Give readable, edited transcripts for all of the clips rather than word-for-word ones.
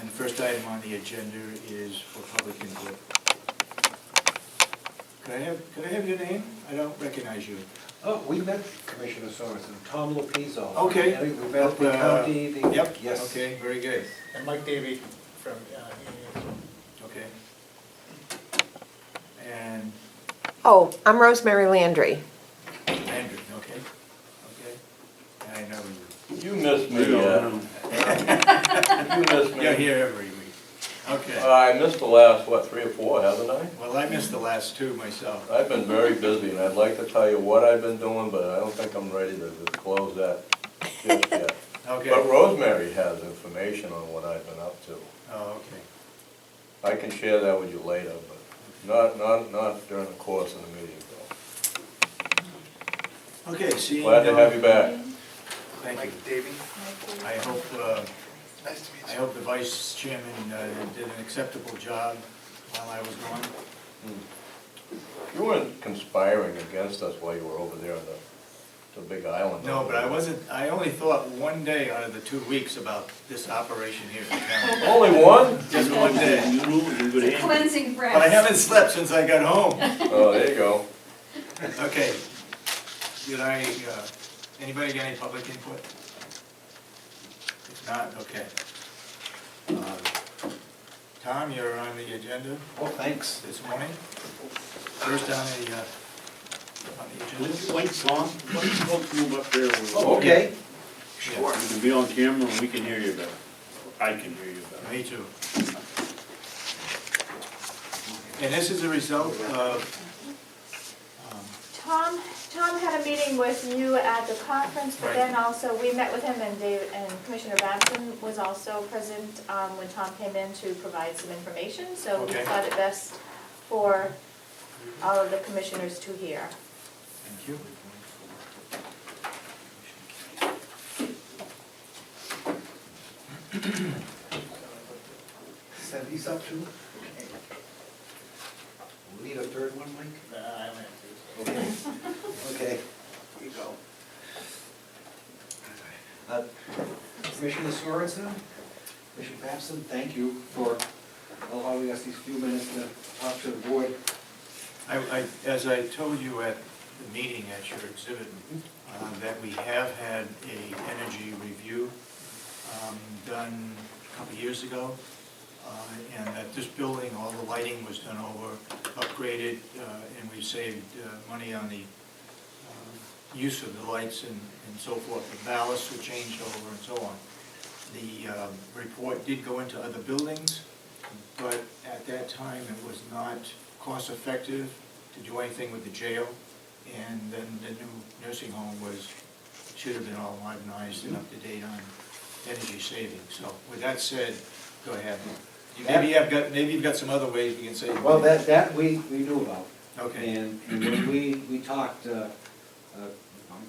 And the first item on the agenda is for public input. Could I have your name? I don't recognize you. Oh, we met Commissioner Sorensen, Tom Lopizzo. Okay. We met at the county. Yep, Yes. okay, very good. And Mike Davey from Okay. And Oh, I'm Rosemary Landry. Andrew, okay, okay. I know you. You missed me, you missed me. You're here every week. Okay. I missed the last, what, 3 or 4, haven't I? Well, I missed the last two myself. I've been very busy, and I'd like to tell you what I've been doing, but I don't think I'm ready to disclose that just yet. Okay. But Rosemary has information on what I've been up to. Oh, okay. I can share that with you later, but not during the course of the meeting, though. Okay, seeing. Glad to have you back. Thank you. Mike Davey. I hope, Nice to meet I hope the vice chairman did an acceptable job while I was gone. You weren't conspiring against us while you were over there on the big island. No, but I wasn't, I only thought one day out of the 2 weeks about this operation here in town. Only one? Just one day. Cleansing breath. But I haven't slept since I got home. Oh, there you go. Okay. Did I, anybody got any public input? If not, okay. Tom, you're on the agenda Oh, thanks. this morning. First on the agenda. Wait, Tom, why don't you folks move up there? Oh, okay. Sure. You can be on camera and we can hear you better. I can hear you better. Me too. And this is a result of, Tom had a meeting with you at the conference, but Right. then also we met with him and Commissioner Babson was also present when Tom came in to provide some information. So we Okay. thought it best for all of the commissioners to hear. thank you. Send these up too. We need a third one, Mike? I went to. Okay. Okay, here you go. Commissioner Sorensen, Commissioner Babson, thank you for allowing us these few minutes to talk to the board. As I told you at the meeting at your exhibit, that we have had a energy review done a couple of years ago, and that this building, all the lighting was done over, upgraded, and we saved money on the use of the lights and so forth. The ballasts were changed over and so on. The report did go into other buildings, but at that time it was not cost effective to do anything with the jail, and then the new nursing home should have been all modernized and up to date on energy saving. So with that said, go ahead. Maybe you've got some other ways we can save. Well, money. that we knew about. Okay. And when we talked, oh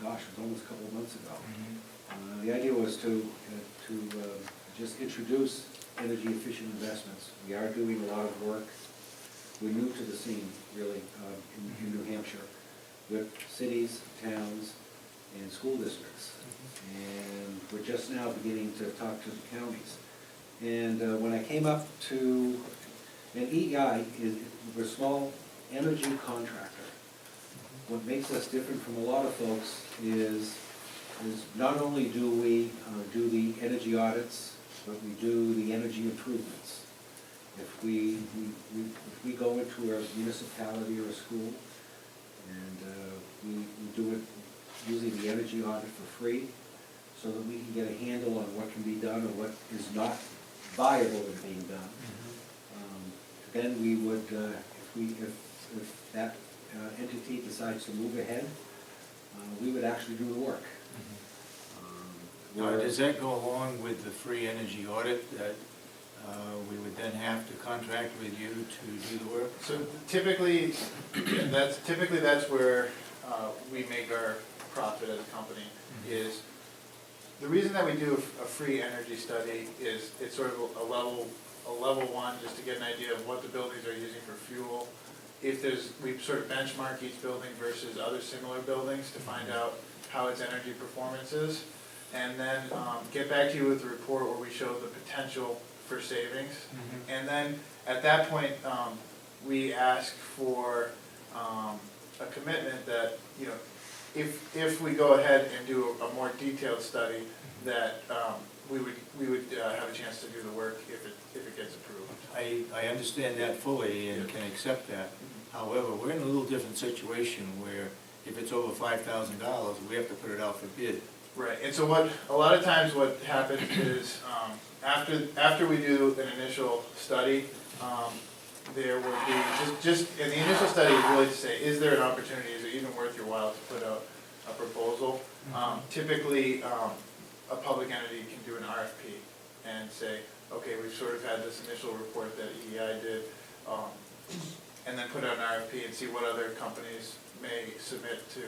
gosh, it was almost a couple of months ago. Mhm. The idea was to just introduce energy efficient investments. We are doing a lot of work. We're new to the scene, really, in New Hampshire, with cities, towns, and school districts. And we're just now beginning to talk to the counties. And when I came up to, an EEI, we're a small energy contractor. What makes us different from a lot of folks is not only do we do the energy audits, but we do the energy improvements. If we go into a municipality or a school, and we do it using the energy audit for free, so that we can get a handle on what can be done or what is not viable in being done. Then we would, if that entity decides to move ahead, we would actually do the work. Now, does that go along with the free energy audit that we would then have to contract with you to do the work? So typically, that's where we make our profit as a company, is the reason that we do a free energy study is it's sort of a level one, just to get an idea of what the buildings are using for fuel. We sort of benchmark each building versus other similar buildings to find out how its energy performance is, and then get back to you with a report where we show the potential for savings. Mhm. And then at that point, we ask for a commitment that, you know, if we go ahead and do a more detailed study, that we would have a chance to do the work if it gets approved. I understand that fully and can accept that. However, we're in a little different situation where if it's over $5,000, we have to put it out for bid. Right, and so a lot of times what happens is, after we do an initial study, there will be, and the initial study is really to say, is there an opportunity, is it even worth your while to put out a proposal? Typically, a public entity can do an RFP and say, okay, we've sort of had this initial report that EEI did, and then put out an RFP and see what other companies may submit to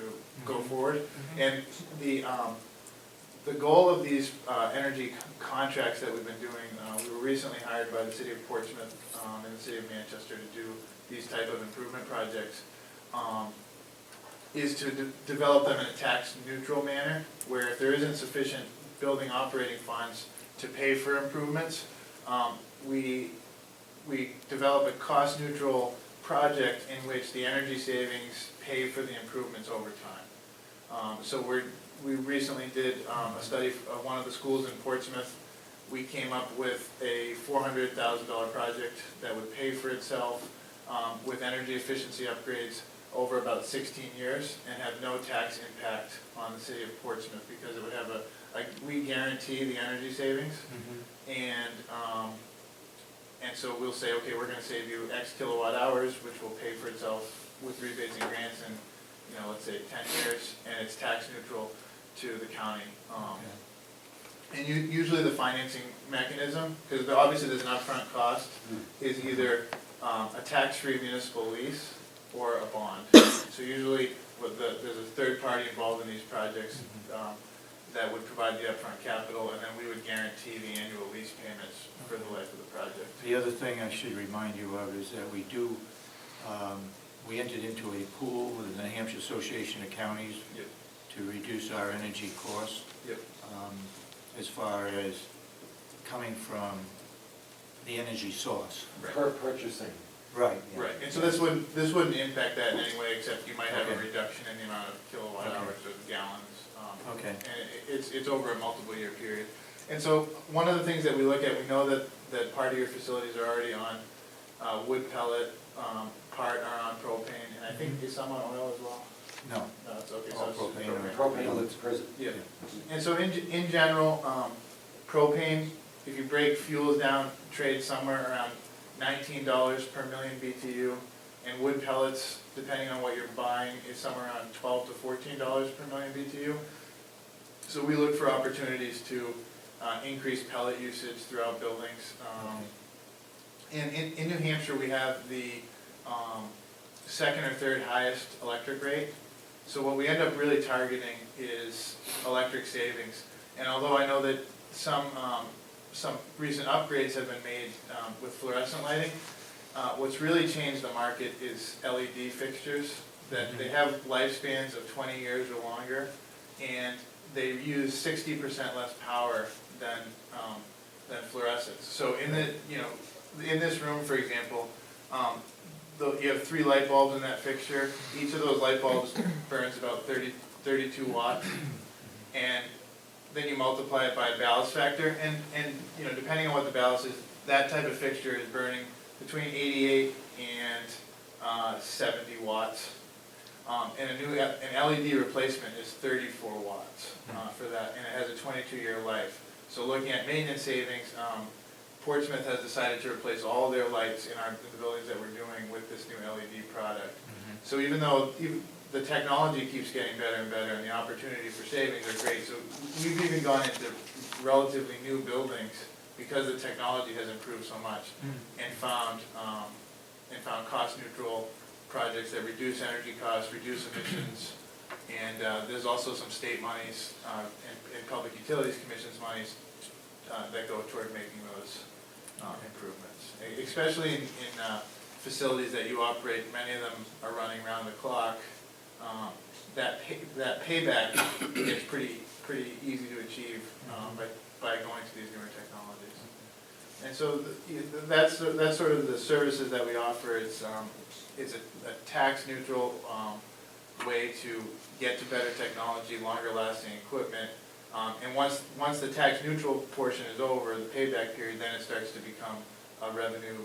go forward. And the goal of these energy contracts that we've been doing, we were recently hired by the city of Portsmouth and the city of Manchester to do these type of improvement projects, is to develop them in a tax neutral manner, where if there isn't sufficient building operating funds to pay for improvements, we develop a cost neutral project in which the energy savings pay for the improvements over time. So we recently did a study of one of the schools in Portsmouth. We came up with a $400,000 project that would pay for itself with energy efficiency upgrades over about 16 years and have no tax impact on the city of Portsmouth, because it would have we guarantee the energy savings. And so we'll say, okay, we're gonna save you X kilowatt hours, which will pay for itself with rebates and grants in, you know, let's say 10 years, and it's tax neutral to the county. And usually the financing mechanism, because obviously there's an upfront cost, is either a tax-free municipal lease or a bond. So usually there's a third party involved in these projects that would provide the upfront capital, and then we would guarantee the annual lease payments for the life of the project. The other thing I should remind you of is that we entered into a pool with the New Hampshire Association of Counties to reduce our energy costs. As far as coming from the energy source. Per purchasing. Right. Right, and so this wouldn't impact that in any way, except you might have a reduction in the amount of kilowatt hours or gallons. Okay. And it's over a multiple year period. And so one of the things that we look at, we know that part of your facilities are already on wood pellet, part are on propane, and I think is some on oil as well? No. No, it's okay, All so it's propane. Propane lives prison. Yeah, and so in general, propane, if you break fuels down, trades somewhere around $19 per million BTU, and wood pellets, depending on what you're buying, is somewhere around $12 to $14 per million BTU. So we look for opportunities to increase pellet usage throughout buildings. In New Hampshire, we have the second or third highest electric rate. So what we end up really targeting is electric savings. And although I know that some recent upgrades have been made with fluorescent lighting, what's really changed the market is LED fixtures, that they have lifespans of 20 years or longer, and they use 60% less power than fluorescents. So in this room, for example, you have 3 light bulbs in that fixture. Each of those light bulbs burns about 32 watts, and then you multiply it by a ballast factor, and you know, depending on what the ballast is, that type of fixture is burning between 88 and 70 watts. And an LED replacement is 34 watts for that, and it has a 22-year life. So looking at maintenance savings, Portsmouth has decided to replace all their lights in the buildings that we're doing with this new LED product. So even though the technology keeps getting better and better and the opportunity for savings are great, so we've even gone into relatively new buildings because the technology has improved so much, and found cost neutral projects that reduce energy costs, reduce emissions, and there's also some state monies and Public Utilities Commission's monies that go toward making those improvements. Especially in facilities that you operate, many of them are running around the clock. That payback gets pretty easy to achieve by going to these newer technologies. And so that's sort of the services that we offer. It's a tax neutral way to get to better technology, longer lasting equipment. And once the tax neutral portion is over, the payback period, then it starts to become a revenue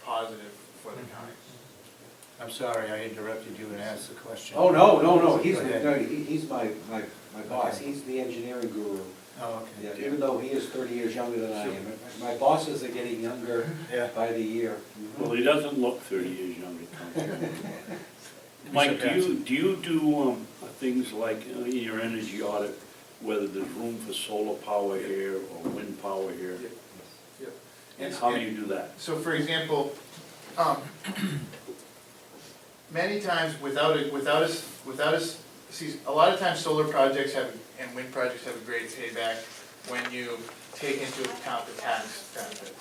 positive for the county. I'm sorry, I interrupted you and asked the question. Oh, no, he's, Go ahead. no, he's my boss, Okay. he's the engineering guru. Oh, Yeah, okay. even though he is 30 years younger than I am. My bosses are getting younger Yeah. by the year. Well, he doesn't look 30 years younger. Mike, do you do things like in your energy audit, whether there's room for solar power here or wind power here? Yep. And how do you do that? So for example, many times without a, see, a lot of times solar projects have, and wind projects have a great payback when you take into account the tax benefits.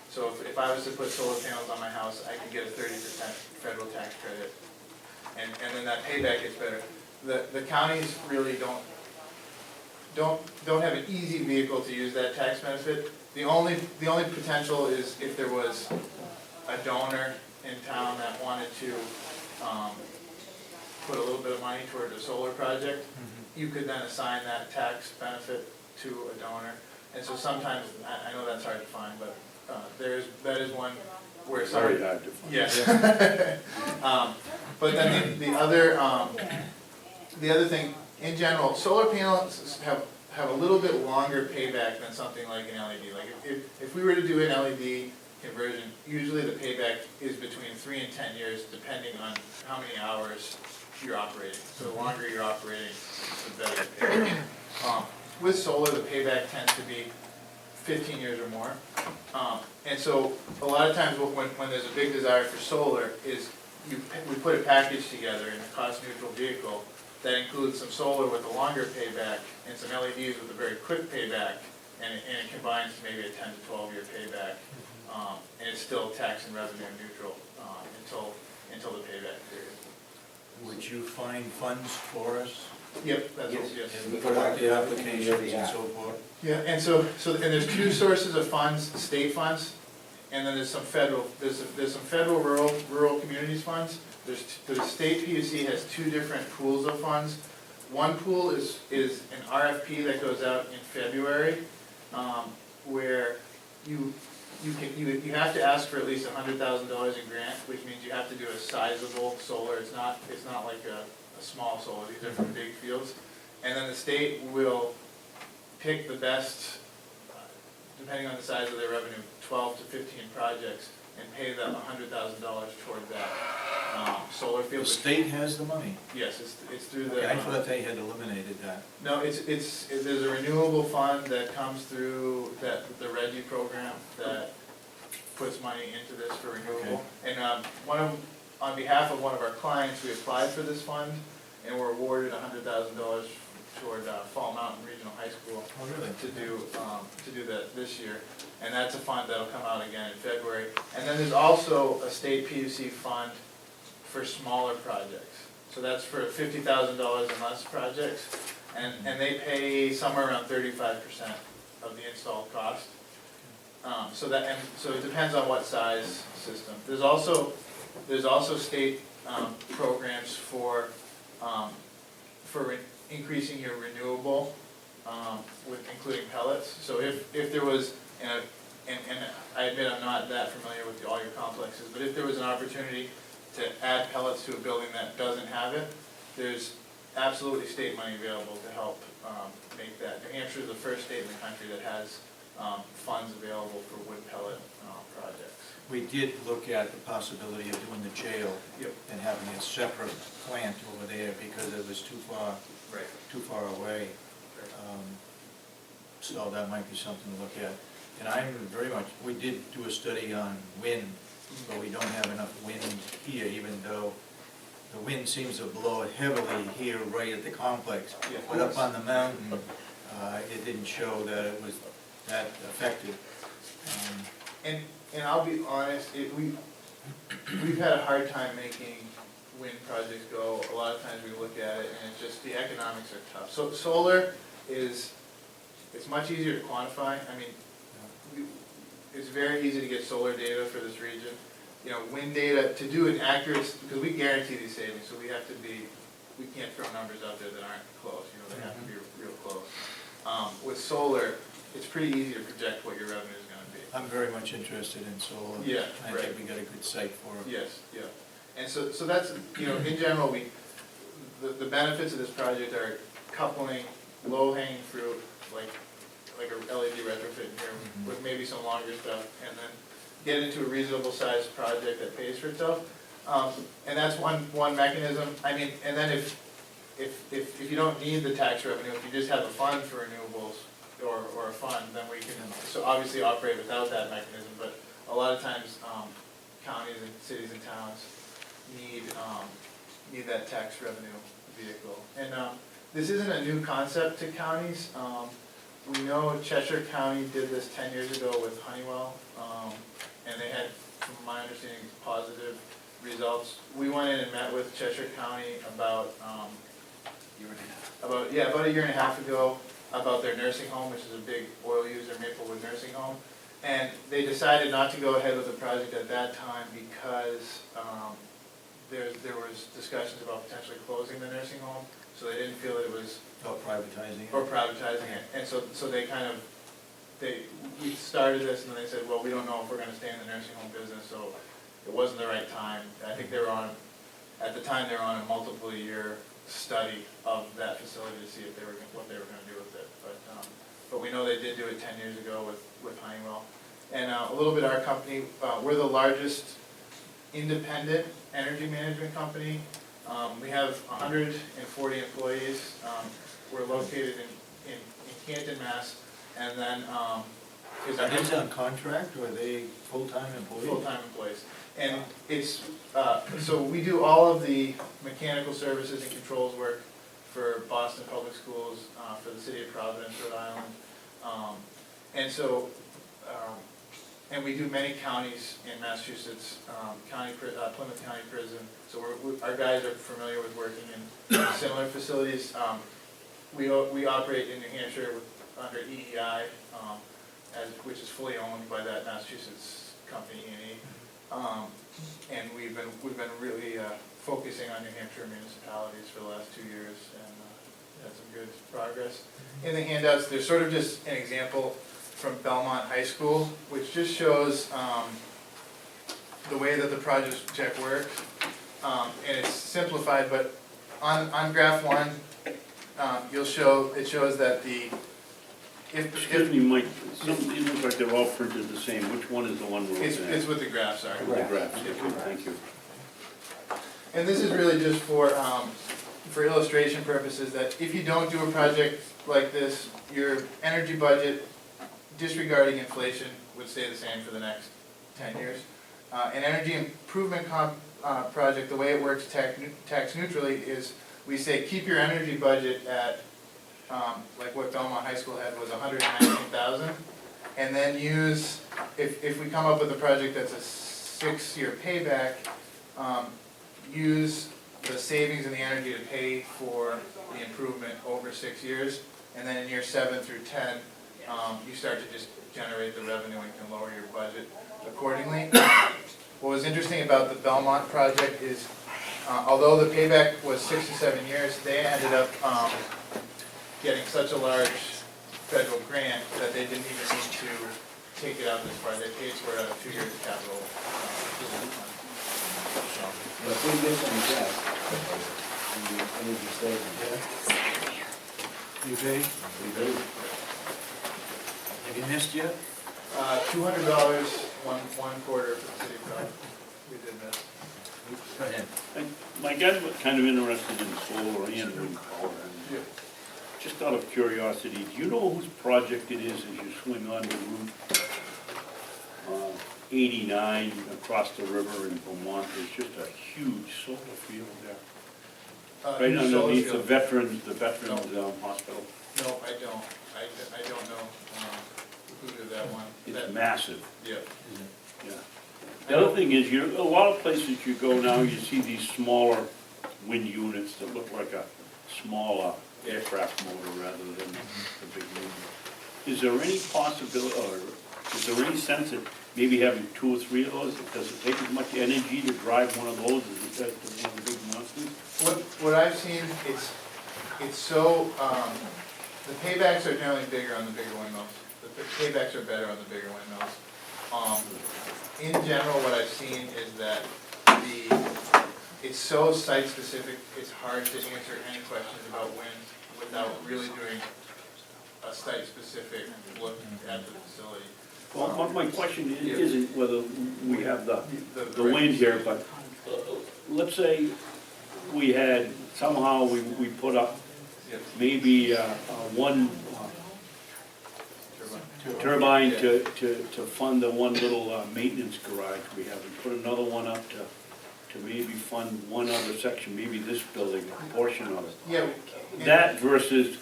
So if I was to put solar panels on my house, I could get a 30% federal tax credit, and then that payback gets better. The counties really don't have an easy vehicle to use that tax benefit. The only potential is if there was a donor in town that wanted to put a little bit of money toward a solar project, you could then assign that tax benefit to a donor. And so sometimes, I know that's hard to find, but that is one where somebody. Very hard to find. Yes. But then the other thing, in general, solar panels have a little bit longer payback than something like an LED. Like if we were to do an LED conversion, usually the payback is between 3 and 10 years, depending on how many hours you're operating. So the longer you're operating, the better the payback. With solar, the payback tends to be 15 years or more. And so a lot of times when there's a big desire for solar is we put a package together in a cost neutral vehicle that includes some solar with a longer payback and some LEDs with a very quick payback, and it combines to maybe a 10 to 12 year payback. And it's still tax and revenue neutral until the payback period. Would you find funds for us? Yep, that's Yes. yes. And collect the applications and so forth? Yeah, and so there's two sources of funds, state funds, and then there's some federal, there's some federal rural communities funds. The state PUC has two different pools of funds. One pool is an RFP that goes out in February, where you have to ask for at least $100,000 in grant, which means you have to do a sizable solar. It's not like a small solar. These are from big fields, and then the state will pick the best, depending on the size of their revenue, 12 to 15 projects, and pay them $100,000 toward that solar field. The state has the money? Yes, it's through the. I thought they had eliminated that. No, there's a renewable fund that comes through the REGI program that puts money into this for renewable. Okay. And on behalf of one of our clients, we applied for this fund and were awarded $100,000 toward Fall Mountain Regional High School. Oh, really? To do that this year. And that's a fund that'll come out again in February. And then there's also a state PUC fund for smaller projects. So that's for $50,000 and less projects. And they pay somewhere around 35% of the installed cost. So it depends on what size system. There's also state programs for increasing your renewable, including pellets. So if there was, and I admit I'm not that familiar with all your complexes, but if there was an opportunity to add pellets to a building that doesn't have it, there's absolutely state money available to help make that. New Hampshire is the first state in the country that has funds available for wood pellet projects. We did look at the possibility of doing the jail. Yep. And having a separate plant over there because it was too far away. So that might be something to look at. And we did do a study on wind, but we don't have enough wind here, even though the wind seems to blow heavily here right at the complex. Yeah. But up on the mountain, it didn't show that it was that effective. And I'll be honest, we've had a hard time making wind projects go. A lot of times we look at it and it's just the economics are tough. So solar it's much easier to quantify. I mean, it's very easy to get solar data for this region. You know, wind data, to do an accurate, because we guarantee these savings, so we have to be, we can't throw numbers out there that aren't close, you know, they have to be real close. With solar, it's pretty easy to project what your revenue is gonna be. I'm very much interested in solar. Yeah, I right. think we got a good site for it. Yes, yeah. And so that's, you know, in general, the benefits of this project are coupling low-hanging fruit, like a LED retrofit in here, with maybe some longer stuff, and then get into a reasonable sized project that pays for itself. And that's one mechanism. I mean, and then if you don't need the tax revenue, if you just have a fund for renewables, or a fund, then we can, so obviously operate without that mechanism, but a lot of times, counties and cities and towns need that tax revenue vehicle. And, this isn't a new concept to counties. We know Cheshire County did this 10 years ago with Honeywell, and they had, from my understanding, positive results. We went in and met with Cheshire County about about a year and a half ago, about their nursing home, which is a big oil user, Maplewood Nursing Home. And they decided not to go ahead with the project at that time because there was discussions about potentially closing the nursing home, so they didn't feel that it was. Or privatizing it. Or privatizing it. And so they kind of, we started this and then they said, well, we don't know if we're gonna stay in the nursing home business, so it wasn't the right time. I think they were on, at the time, they were on a multiple year study of that facility to see if they were, what they were gonna do with it. But we know they did do it 10 years ago with Honeywell. And a little bit our company, we're the largest independent energy management company. We have 140 employees. We're located in Canton, Mass. And then Are they on contract or are they full-time employees? full-time employees. And it's, so we do all of the mechanical services and controls work for Boston Public Schools, for the city of Providence, Rhode Island. And so, and we do many counties in Massachusetts, Plymouth County Prison. So our guys are familiar with working in similar facilities. We operate in New Hampshire under EEI, which is fully owned by that Massachusetts company, E&E. And we've been really focusing on New Hampshire municipalities for the last 2 years, and had some good progress. In the handouts, there's sort of just an example from Belmont High School, which just shows the way that the project works. And it's simplified, but on graph one, it shows that Excuse me, Mike, it looks like they're all printed the same. Which one is the one we're looking at? it's with the graphs, sorry. The graphs, thank you. And this is really just for illustration purposes, that if you don't do a project like this, your energy budget, disregarding inflation, would stay the same for the next 10 years. An energy improvement project, the way it works tax neutrally is, we say keep your energy budget at, like what Belmont High School had was $119,000, and then use, if we come up with a project that's a 6-year payback, use the savings in the energy to pay for the improvement over 6 years, and then in year 7 through 10, you start to just generate the revenue and can lower your budget accordingly. What was interesting about the Belmont project is, although the payback was 6 to 7 years, they ended up getting such a large federal grant that they didn't even need to take it out this far. They paid for it out of 2 years of capital. But we get some gas, the energy savings. You pay? We do. Have you missed yet? $200, one quarter for the city of Providence. We did that. Go ahead. Mike, I'm kind of interested in solar and wind power. Yeah. Just out of curiosity, do you know whose project it is as you swing on the Route 89 across the river in Vermont? There's just a huge solar field there. Right underneath the Veterans Hospital. No, I don't. I don't know who did that one. It's massive. Yeah. Yeah. The other thing is, a lot of places you go now, you see these smaller wind units that look like a smaller aircraft motor rather than the big unit. Is there any possibility, or Is there any sense that maybe having 2 or 3 of those, does it take as much energy to drive one of those as it does to one of the big monsters? What I've seen, it's so, the paybacks are generally bigger on the bigger windmills. The paybacks are better on the bigger windmills. In general, what I've seen is that it's so site-specific, it's hard to answer any questions about wind without really doing a site-specific look at the facility. Well, my question isn't whether we have the wind here, but let's say we had, somehow we put up maybe one turbine to fund the one little maintenance garage we have, and put another one up to maybe fund one other section, maybe this building, a portion of it. Yeah. That versus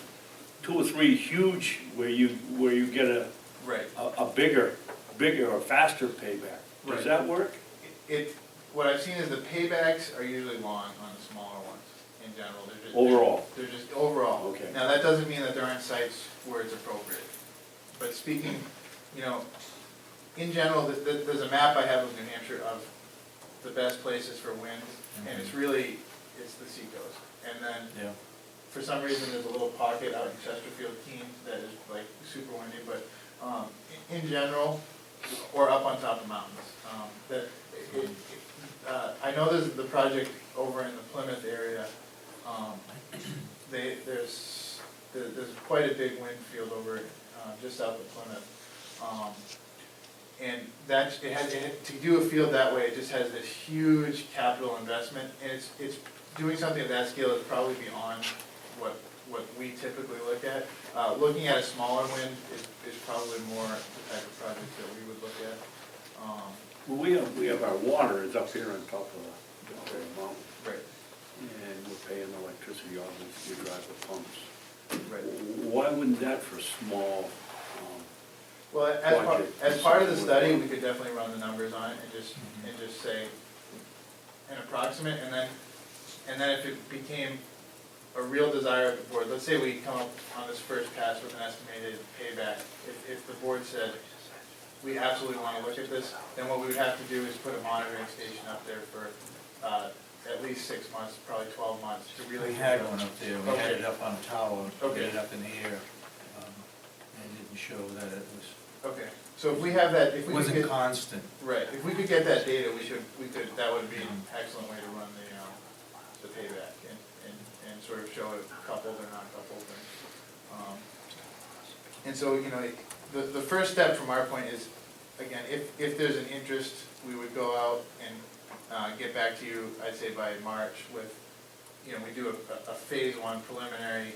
2 or 3 huge, where you get Right. a bigger or faster payback. Does Right. that work? What I've seen is the paybacks are usually long on the smaller ones, in general. They're just Overall? They're just overall. Okay. Now, that doesn't mean that there aren't sites where it's appropriate. But speaking, in general, there's a map I have of New Hampshire of the best places for wind, and it's the seacoast. And then, Yeah. for some reason, there's a little pocket out in Chesterfield, Keene, that is like super windy, but in general, or up on top of mountains. I know there's the project over in the Plymouth area. There's quite a big wind field over just south of Plymouth. And to do a field that way, it just has this huge capital investment, and it's doing something of that scale is probably beyond what we typically look at. Looking at a smaller wind is probably more the type of project that we would look at. Well, we have our water is up here on top of the mountain, Right, and we're paying electricity, obviously, to drive the pumps. right. Why wouldn't that for small, Well, as part of the study, we could definitely run the numbers on it and just say an approximate, and then if it became a real desire of the board, let's say we come up on this first pass with an estimated payback, if the board said, we absolutely want to look at this, then what we would have to do is put a monitoring station up there for at least 6 months, probably 12 months, to really. We had one up there, we had Okay. it up on a tower, we Okay. had it up in the air, and it didn't show that it was, Okay, so if we have that, if it we could wasn't get, constant. right, if we could get that data, that would be an excellent way to run the payback and sort of show it coupled or not coupled. And so, the first step from our point is, again, if there's an interest, we would go out and get back to you, I'd say by March with, we do a phase 1 preliminary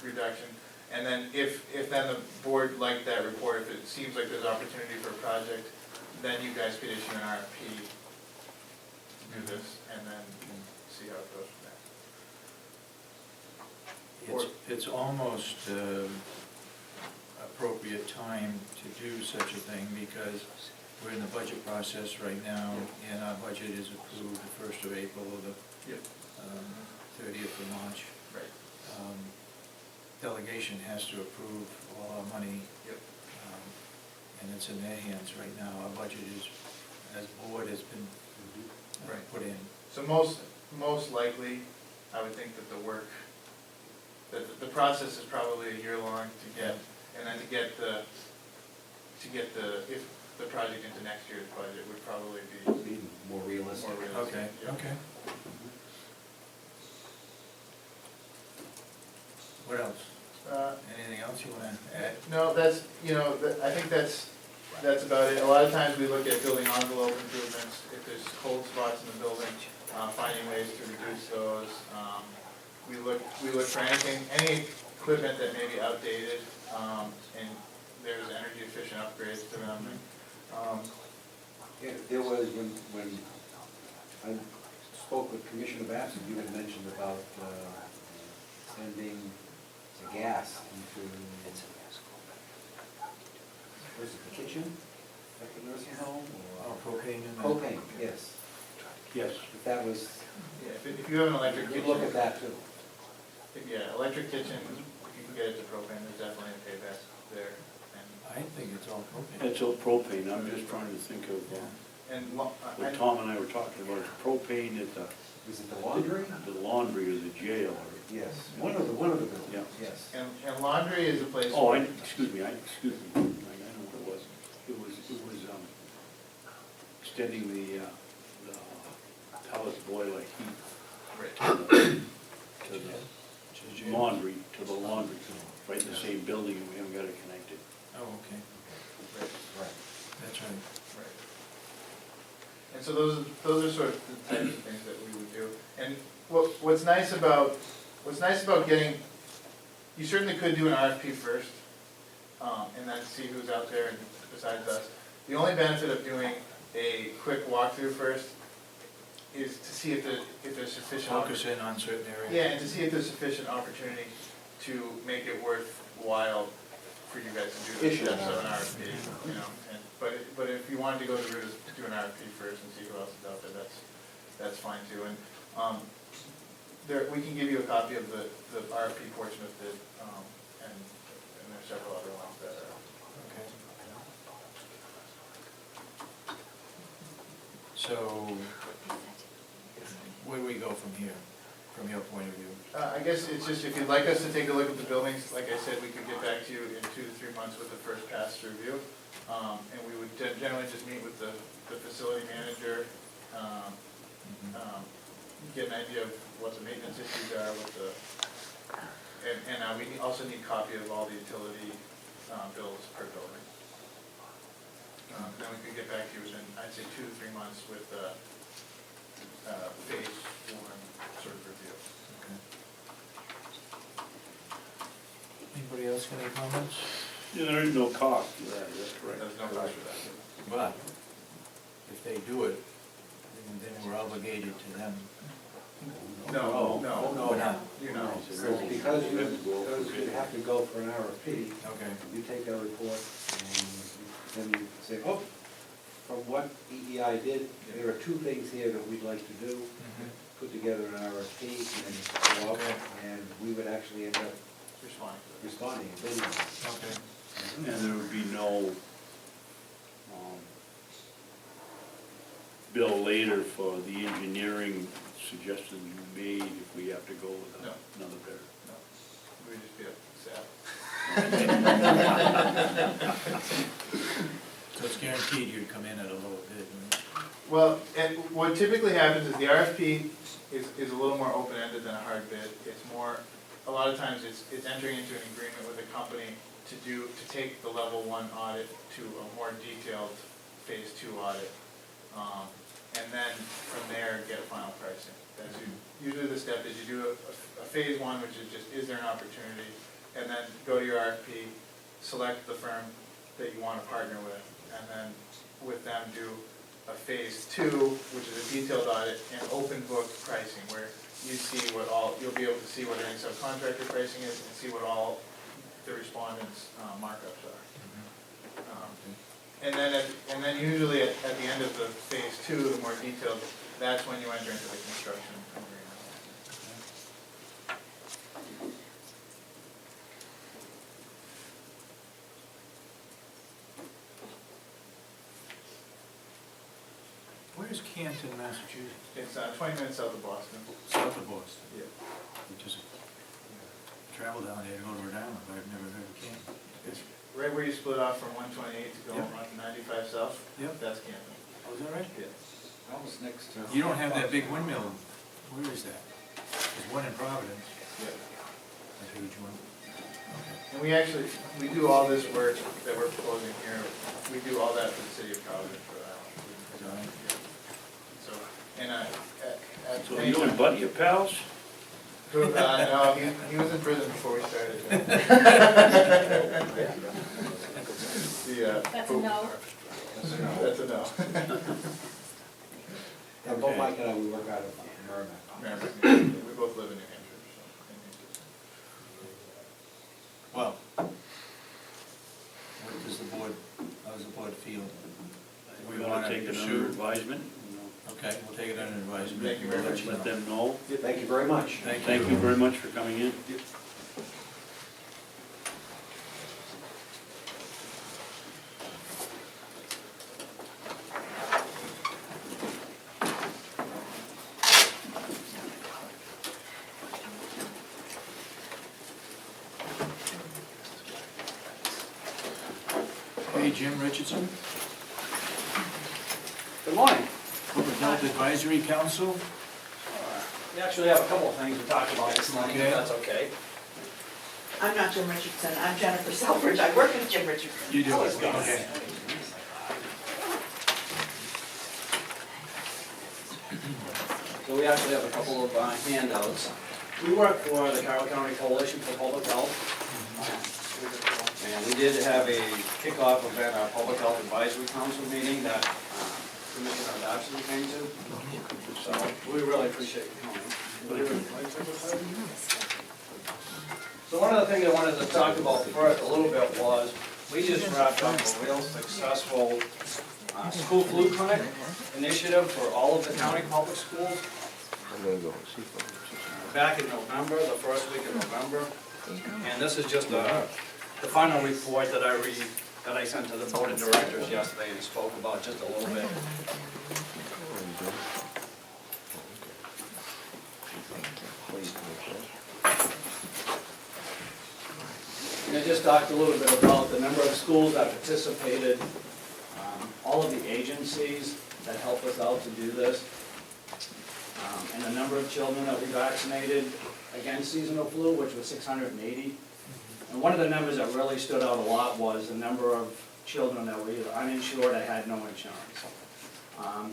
reduction. And then if then the board liked that report, if it seems like there's opportunity for a project, then you guys could issue an RFP to do this, and then see how it goes from there. It's almost appropriate time to do such a thing, because we're in the budget process right now, and our budget is approved the 1st of April or the Yep. 30th of March. Right. Delegation has to approve all our money, Yep. and it's in their hands right now. Our budget is, as board has been Right. put in. So most likely, I would think that the process is probably a year long to get, and then to get if the project into next year's budget would probably be More realistic. more realistic. Okay, yeah. okay. What else? Anything else you want to add? No, that's, I think that's about it. A lot of times we look at building envelope improvements, if there's cold spots in the building, finding ways to reduce those. We look for any equipment that may be outdated, and there's energy efficient upgrades to them. Yeah, there was, when I spoke with Commissioner Babson, you had mentioned about sending the gas into, was it the kitchen at the nursing home? Oh, propane and. Propane, yes. yes. If that was, Yeah, if you have an electric you kitchen. look at that too. Yeah, electric kitchen, if you can get it to propane, there's definitely a payback there. And I I think it's all propane. It's all propane, I'm just trying to think of, And what Tom and I were talking about, is propane at the Is it the laundry? laundry or the jail, or, Yes, one of the buildings, Yeah. yes. and laundry is a place. oh, where- excuse me, I know what it was. It was, extending the pellet boiler heat Right. to the laundry, right in the same building, and we haven't got it connected. Oh, okay, Right. Right. that's right. Right. And so those are sort of the types of things that we would do. And what's nice about getting, you certainly could do an RFP first, and then see who's out there and besides us. The only benefit of doing a quick walkthrough first is to see if there's sufficient. Focus in on certain areas. Yeah, and to see if there's sufficient opportunity to make it worthwhile for you guys to do the Issue an steps of an RFP, you know. But if you wanted to go the route of do an RFP first and see who else is out there, that's fine too. And we can give you a copy of the RFP portion of the, and there's several other ones that are. Okay. So, where do we go from here, from your point of view? I guess it's just, if you'd like us to take a look at the buildings, like I said, we could get back to you in 2 to 3 months with the first pass review. And we would generally just meet with the facility manager, get an idea of what the maintenance issues are, and we also need a copy of all the utility bills per building. Then we could get back to you within, I'd say, 2 to 3 months with phase 1 sort of review. Okay. Anybody else got any comments? Yeah, there is no cost to that, that's correct. There's no cost for that. But, if they do it, then we're obligated to them. No, We're not. you know. Because you have to go for an RFP, Okay. you take that report and then you say, oh, from what EEI did, there are 2 things here that we'd like to do. Put together an RFP and go out, and we would actually end up responding and bidding on it. Okay. And there would be no bill later for the engineering suggestion you made if we have to go with No. another bidder. No, we'd just be sad. So it's guaranteed you'd come in at a lower bid, right? Well, and what typically happens is the RFP is a little more open-ended than a hard bid. It's more, a lot of times it's entering into an agreement with a company to take the level 1 audit to a more detailed phase 2 audit. And then from there, get final pricing. That's usually the step is you do a phase 1, which is just, is there an opportunity? And then go to your RFP, select the firm that you want to partner with, and then with them do a phase 2, which is a detailed audit and open book pricing, where you see you'll be able to see what any subcontractor pricing is and see what all the respondents' markups are. And then usually at the end of the phase 2, the more detailed, that's when you enter into the construction agreement. Where's Canton, Massachusetts? It's 20 minutes south of Boston. South of Boston. Yeah. Which is, travel down there to go to Rhode Island, but I've never heard of Canton. It's right where you split off from 128 to go Yep. on 95 south. Yep. That's Canton. Oh, is that right? Yeah. Almost next to. You don't have that big windmill, where is that? There's one in Providence, Yeah. a huge one. Okay. And we do all this work that we're proposing here, we do all that for the city of Providence for that. Is that right? So, and at So you and Buddy are pals? no, he was in prison before we started. That's a no. That's a no. And both Mike and I, we work out of Merrimack. We both live in New Hampshire, so. Well, what does the board, how does the board feel? We We want wanna to take it under pursue- advisement, Okay, we'll take it under advisement. Thank you very We'll much. let let them know. Thank you very much. Thank you very much for coming in. Jim Richardson, Good morning. Public Health Advisory Council. We actually have a couple of things to talk about this morning, Okay. if that's okay. I'm not Jim Richardson, I'm Jennifer Selfridge, I work with Jim Richardson. You do, Always was. okay. So we actually have a couple of handouts. We work for the Carroll County Coalition for Public Health. And we did have a kickoff event, our Public Health Advisory Council meeting that Commissioner Babson came to. So we really appreciate you coming. So one of the things I wanted to talk about first a little bit was, we just wrapped up a real successful school flu clinic initiative for all of the county public schools. I'm gonna go see. Back in November, the first week of November. And this is just the final report that I sent to the board of directors yesterday and spoke about just a little bit. And I just talked a little bit about the number of schools that participated, all of the agencies that help us out to do this, and the number of children that we vaccinated against seasonal flu, which was 680. And one of the numbers that really stood out a lot was the number of children that were either uninsured or had no insurance.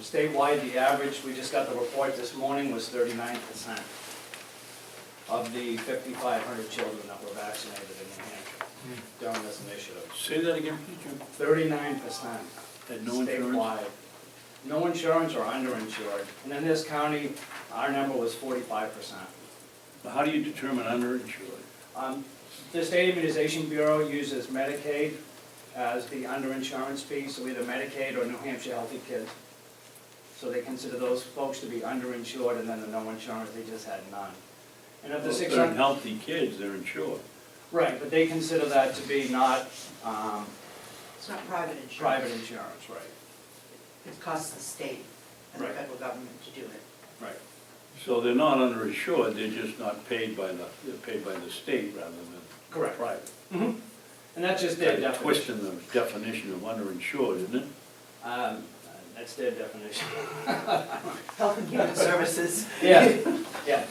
Statewide, the average, we just got the report this morning, was 39% of the 5,500 children that were vaccinated in New Hampshire during this initiative. Say that again, Jim. 39%. Had no insurance? Statewide. No insurance or underinsured. And in this county, our number was 45%. How do you determine underinsured? The State Immunization Bureau uses Medicaid as the underinsurance piece, so either Medicaid or New Hampshire Healthy Kids. So they consider those folks to be underinsured, and then the no insurance, they just had none. And of the Well, if they're 600, healthy kids, they're insured. right, but they consider that to be not It's not private insurance. private insurance, right? It costs the state and the Right. federal government to do it. Right. So they're not underinsured, they're just not paid by they're paid by the state rather than Correct. private. And that's just their Kind of definition. twisting the definition of underinsured, isn't it? That's their definition. Health and Human Services. Yeah, yeah.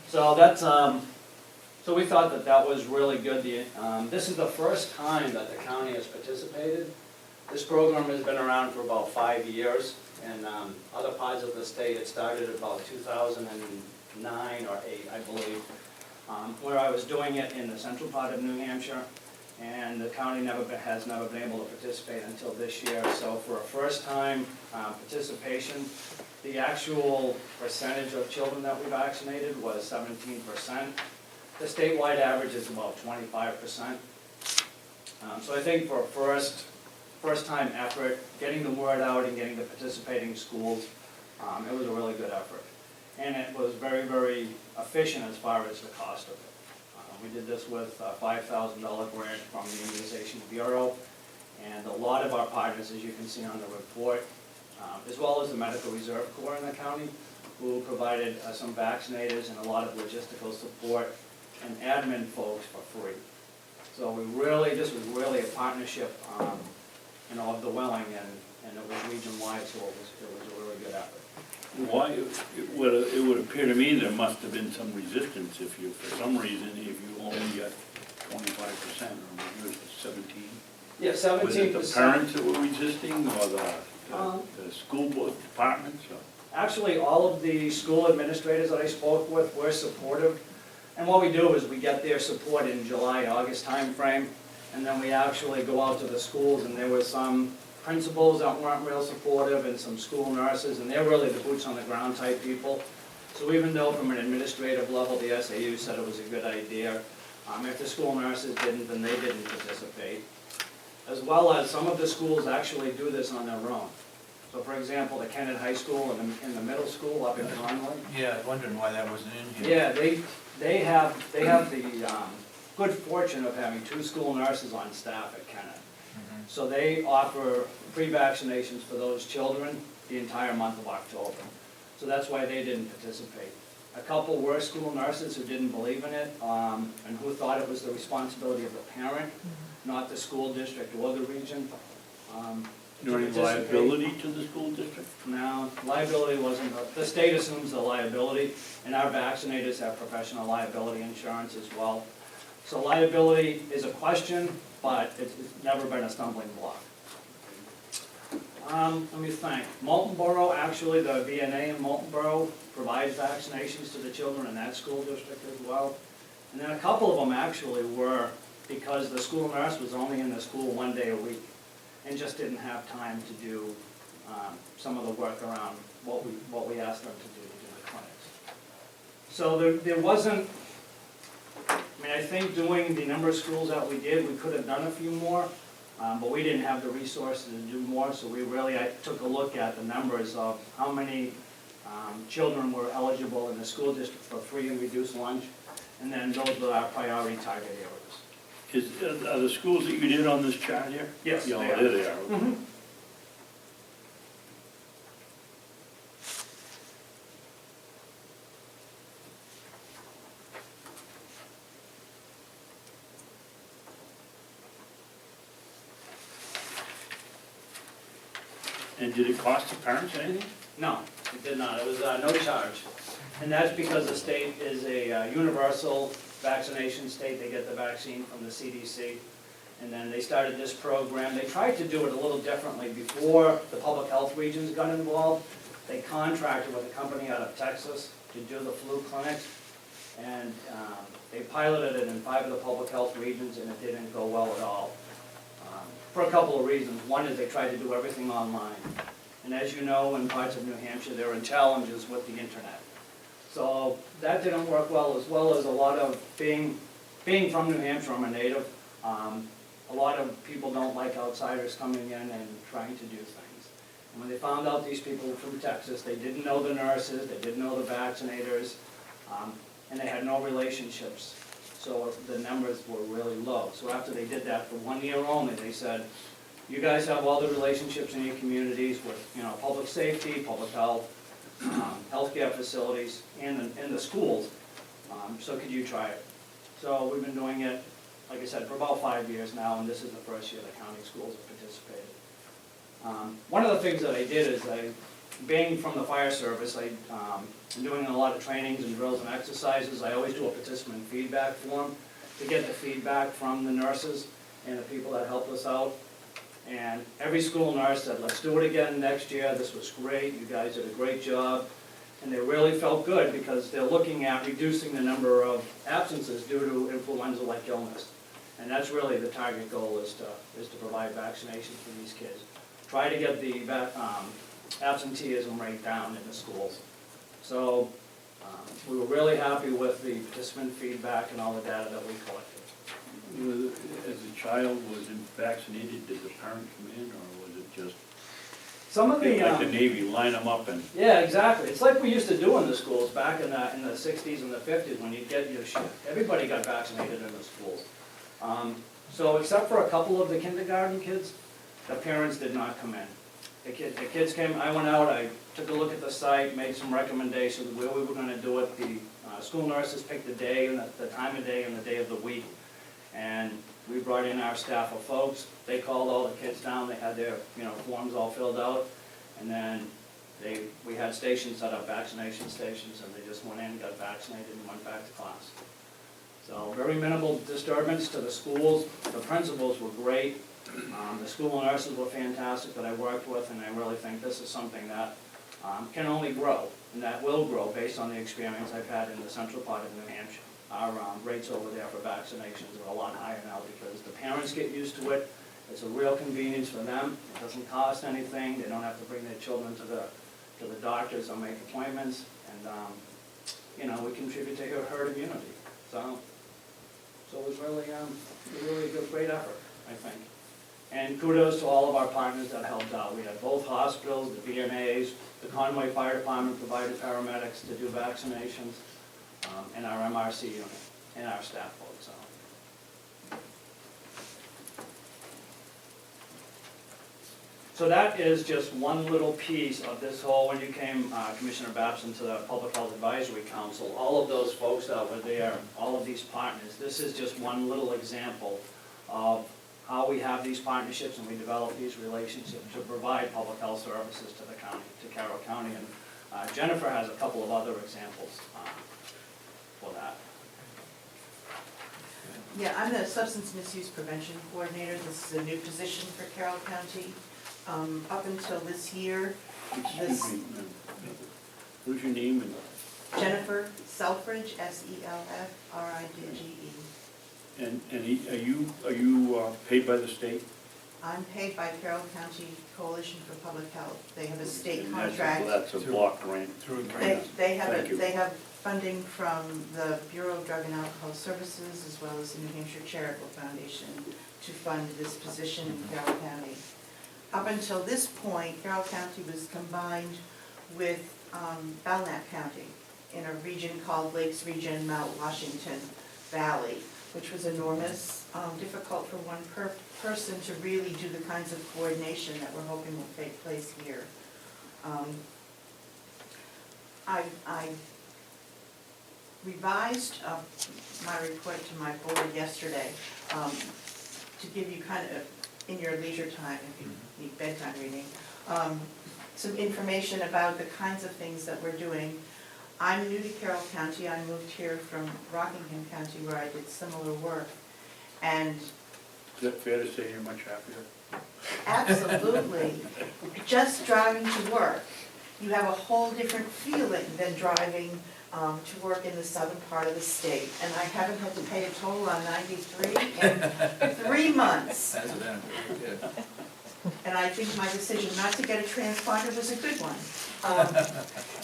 So that's, so we thought that that was really good. This is the first time that the county has participated. This program has been around for about 5 years. In other parts of the state, it started about 2009 or 8, I believe, where I was doing it in the central part of New Hampshire. And the county has never been able to participate until this year. So for a first-time participation, the actual percentage of children that we vaccinated was 17%. The statewide average is about 25%. So I think for a first-time effort, getting the word out and getting the participating schools, it was a really good effort. And it was very, very efficient as far as the cost of it. We did this with a $5,000 grant from the Immunization Bureau, and a lot of our partners, as you can see on the report, as well as the Medical Reserve Corps in the county, who provided some vaccinators and a lot of logistical support and admin folks for free. So this was really a partnership, of the willing, and it was region-wide, so it was a really good effort. Why, it would appear to me there must have been some resistance if you, for some reason, if you only got 25%, or maybe it was 17? Yeah, 17%. Was it the parents that were resisting, or the school board departments, or? Actually, all of the school administrators that I spoke with were supportive. And what we do is we get their support in July, August timeframe, and then we actually go out to the schools, and there were some principals that weren't real supportive and some school nurses, and they're really the boots on the ground type people. So even though from an administrative level, the SAU said it was a good idea, if the school nurses didn't, then they didn't participate. As well as some of the schools actually do this on their own. So for example, the Kennett High School and the middle school up in Conway. Yeah, I'm wondering why that wasn't in here. Yeah, they have the good fortune of having 2 school nurses on staff at Kennett. So they offer free vaccinations for those children the entire month of October. So that's why they didn't participate. A couple were school nurses who didn't believe in it, and who thought it was the responsibility of the parent, not the school district or the region. Is there any participate. liability to the school district? No, liability wasn't, the state assumes the liability, and our vaccinators have professional liability insurance as well. So liability is a question, but it's never been a stumbling block. Let me think. Moultonborough, actually, the VNA in Moultonborough provides vaccinations to the children in that school district as well. And then a couple of them actually were because the school nurse was only in the school 1 day a week and just didn't have time to do some of the work around what we asked them to do in the clinics. So there wasn't, I mean, I think doing the number of schools that we did, we could have done a few more, but we didn't have the resources to do more, so I took a look at the numbers of how many children were eligible in the school district for free and reduced lunch, and then those were our priority target areas. Are the schools that you did on this chart here? Yes, Yeah, they are. there they are. Mhm. And did it cost the parents anything? No, it did not. It was no charge. And that's because the state is a universal vaccination state. They get the vaccine from the CDC. And then they started this program. They tried to do it a little differently before the public health regions got involved. They contracted with a company out of Texas to do the flu clinics. And they piloted it in 5 of the public health regions, and it didn't go well at all. For a couple of reasons. One is they tried to do everything online. And as you know, in parts of New Hampshire, there are challenges with the internet. So that didn't work well as a lot of being from New Hampshire, I'm a native, a lot of people don't like outsiders coming in and trying to do things. And when they found out these people were from Texas, they didn't know the nurses, they didn't know the vaccinators, and they had no relationships. So the numbers were really low. So after they did that for 1 year only, they said, you guys have all the relationships in your communities with, public safety, public health, healthcare facilities, and the schools. So could you try it? So we've been doing it, like I said, for about 5 years now, and this is the first year the county schools have participated. One of the things that I did is being from the fire service, I'm doing a lot of trainings and drills and exercises. I always do a participant feedback form to get the feedback from the nurses and the people that helped us out. And every school nurse said, let's do it again next year. This was great. You guys did a great job. And they really felt good because they're looking at reducing the number of absences due to influenza-like illness. And that's really the target goal is to provide vaccinations for these kids. Try to get the absenteeism rate down in the schools. So we were really happy with the participant feedback and all the data that we collected. As a child was vaccinated, did the parent come in, or was it just Some of the like the Navy, line them up and? yeah, exactly. It's like we used to do in the schools back in the 60s and the 50s when you'd get your shift. Everybody got vaccinated in the schools. So except for a couple of the kindergarten kids, the parents did not come in. The kids came, I went out, I took a look at the site, made some recommendations where we were going to do it. The school nurses picked the day and the time of day and the day of the week. And we brought in our staff of folks. They called all the kids down. They had their forms all filled out. And then we had stations set up, vaccination stations, and they just went in, got vaccinated, and went back to class. So very minimal disturbance to the schools. The principals were great. The school nurses were fantastic that I worked with, and I really think this is something that can only grow, and that will grow based on the experience I've had in the central part of New Hampshire. Our rates over there for vaccinations are a lot higher now because the parents get used to it. It's a real convenience for them. It doesn't cost anything. They don't have to bring their children to the doctors or make appointments, and we contribute to herd immunity. So it was really a great effort, I think. And kudos to all of our partners that helped out. We had both hospitals, the VNAs, the Conway Fire Department provided paramedics to do vaccinations, and our MRC unit, and our staff folks. So that is just one little piece of this whole, when you came, Commissioner Babson, to the Public Health Advisory Council, all of those folks that were there, all of these partners, this is just one little example of how we have these partnerships and we develop these relationships to provide public health services to the county, to Carroll County. And Jennifer has a couple of other examples for that. Yeah, I'm the Substance Misuse Prevention Coordinator. This is a new position for Carroll County. Up until this year, Excuse me, ma'am. Who's your name and? Jennifer Selfridge, Selfridge. And are you paid by the state? I'm paid by Carroll County Coalition for Public Health. They have a state And contract. That's a block grant. Through a grant. They Thank you. have funding from the Bureau of Drug and Alcohol Services as well as the New Hampshire Charitable Foundation to fund this position in Carroll County. Up until this point, Carroll County was combined with Belknap County in a region called Lakes Region, Mount Washington Valley, which was enormous, difficult for one person to really do the kinds of coordination that we're hoping will take place here. I revised my report to my board yesterday to give you kind of, in your leisure time, if you need bedtime reading, some information about the kinds of things that we're doing. I'm new to Carroll County. I moved here from Rockingham County where I did similar work. And Is that fair to say you're much happier? absolutely, just driving to work, you have a whole different feeling than driving to work in the southern part of the state. And I haven't had to pay a toll on 93 in 3 months. As of then, yeah. And I think my decision not to get a transponder was a good one.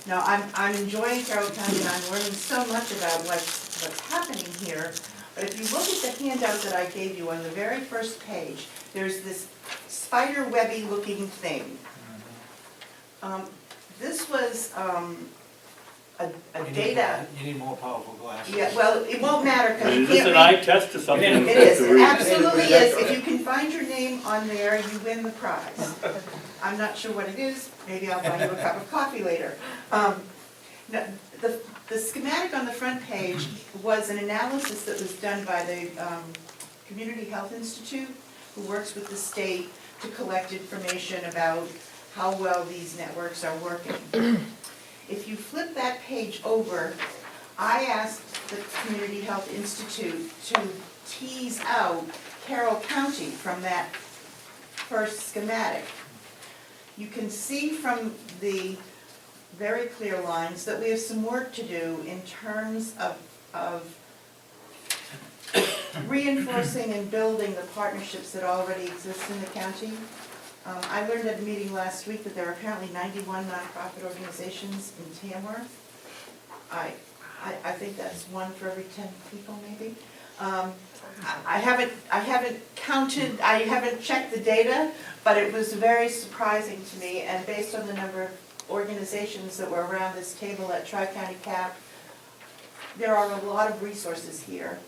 No, I'm enjoying Carroll County and I'm learning so much about what's happening here. But if you look at the handout that I gave you on the very first page, there's this spider webby looking thing. This was a data. You need more powerful glasses. Yeah, well, it won't matter because you Is this can't an read. eye test or something? It is, it absolutely is. If you can find your name on there, you win the prize. I'm not sure what it is, maybe I'll buy you a cup of coffee later. No, the schematic on the front page was an analysis that was done by the Community Health Institute, who works with the state to collect information about how well these networks are working. If you flip that page over, I asked the Community Health Institute to tease out Carroll County from that first schematic. You can see from the very clear lines that we have some work to do in terms of reinforcing and building the partnerships that already exist in the county. I learned at a meeting last week that there are apparently 91 nonprofit organizations in Tamworth. I think that's 1 for every 10 people maybe. I haven't counted, I haven't checked the data, but it was very surprising to me, and based on the number of organizations that were around this table at Tri-County CAP, there are a lot of resources here.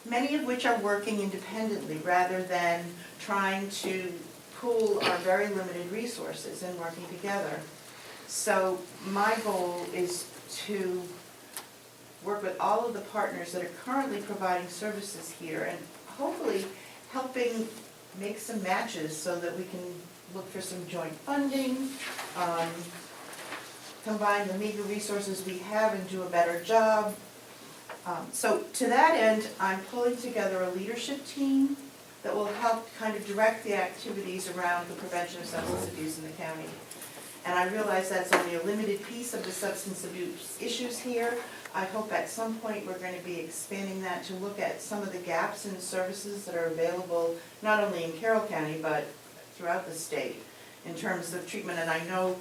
Many of which are working independently rather than trying to pool our very limited resources and working together. So my goal is to work with all of the partners that are currently providing services here and hopefully helping make some matches so that we can look for some joint funding, combine the meager resources we have and do a better job. So to that end, I'm pulling together a leadership team that will help kind of direct the activities around the prevention of substance abuse in the county. And I realize that's only a limited piece of the substance abuse issues here. I hope at some point we're going to be expanding that to look at some of the gaps in services that are available, not only in Carroll County, but throughout the state in terms of treatment. And I know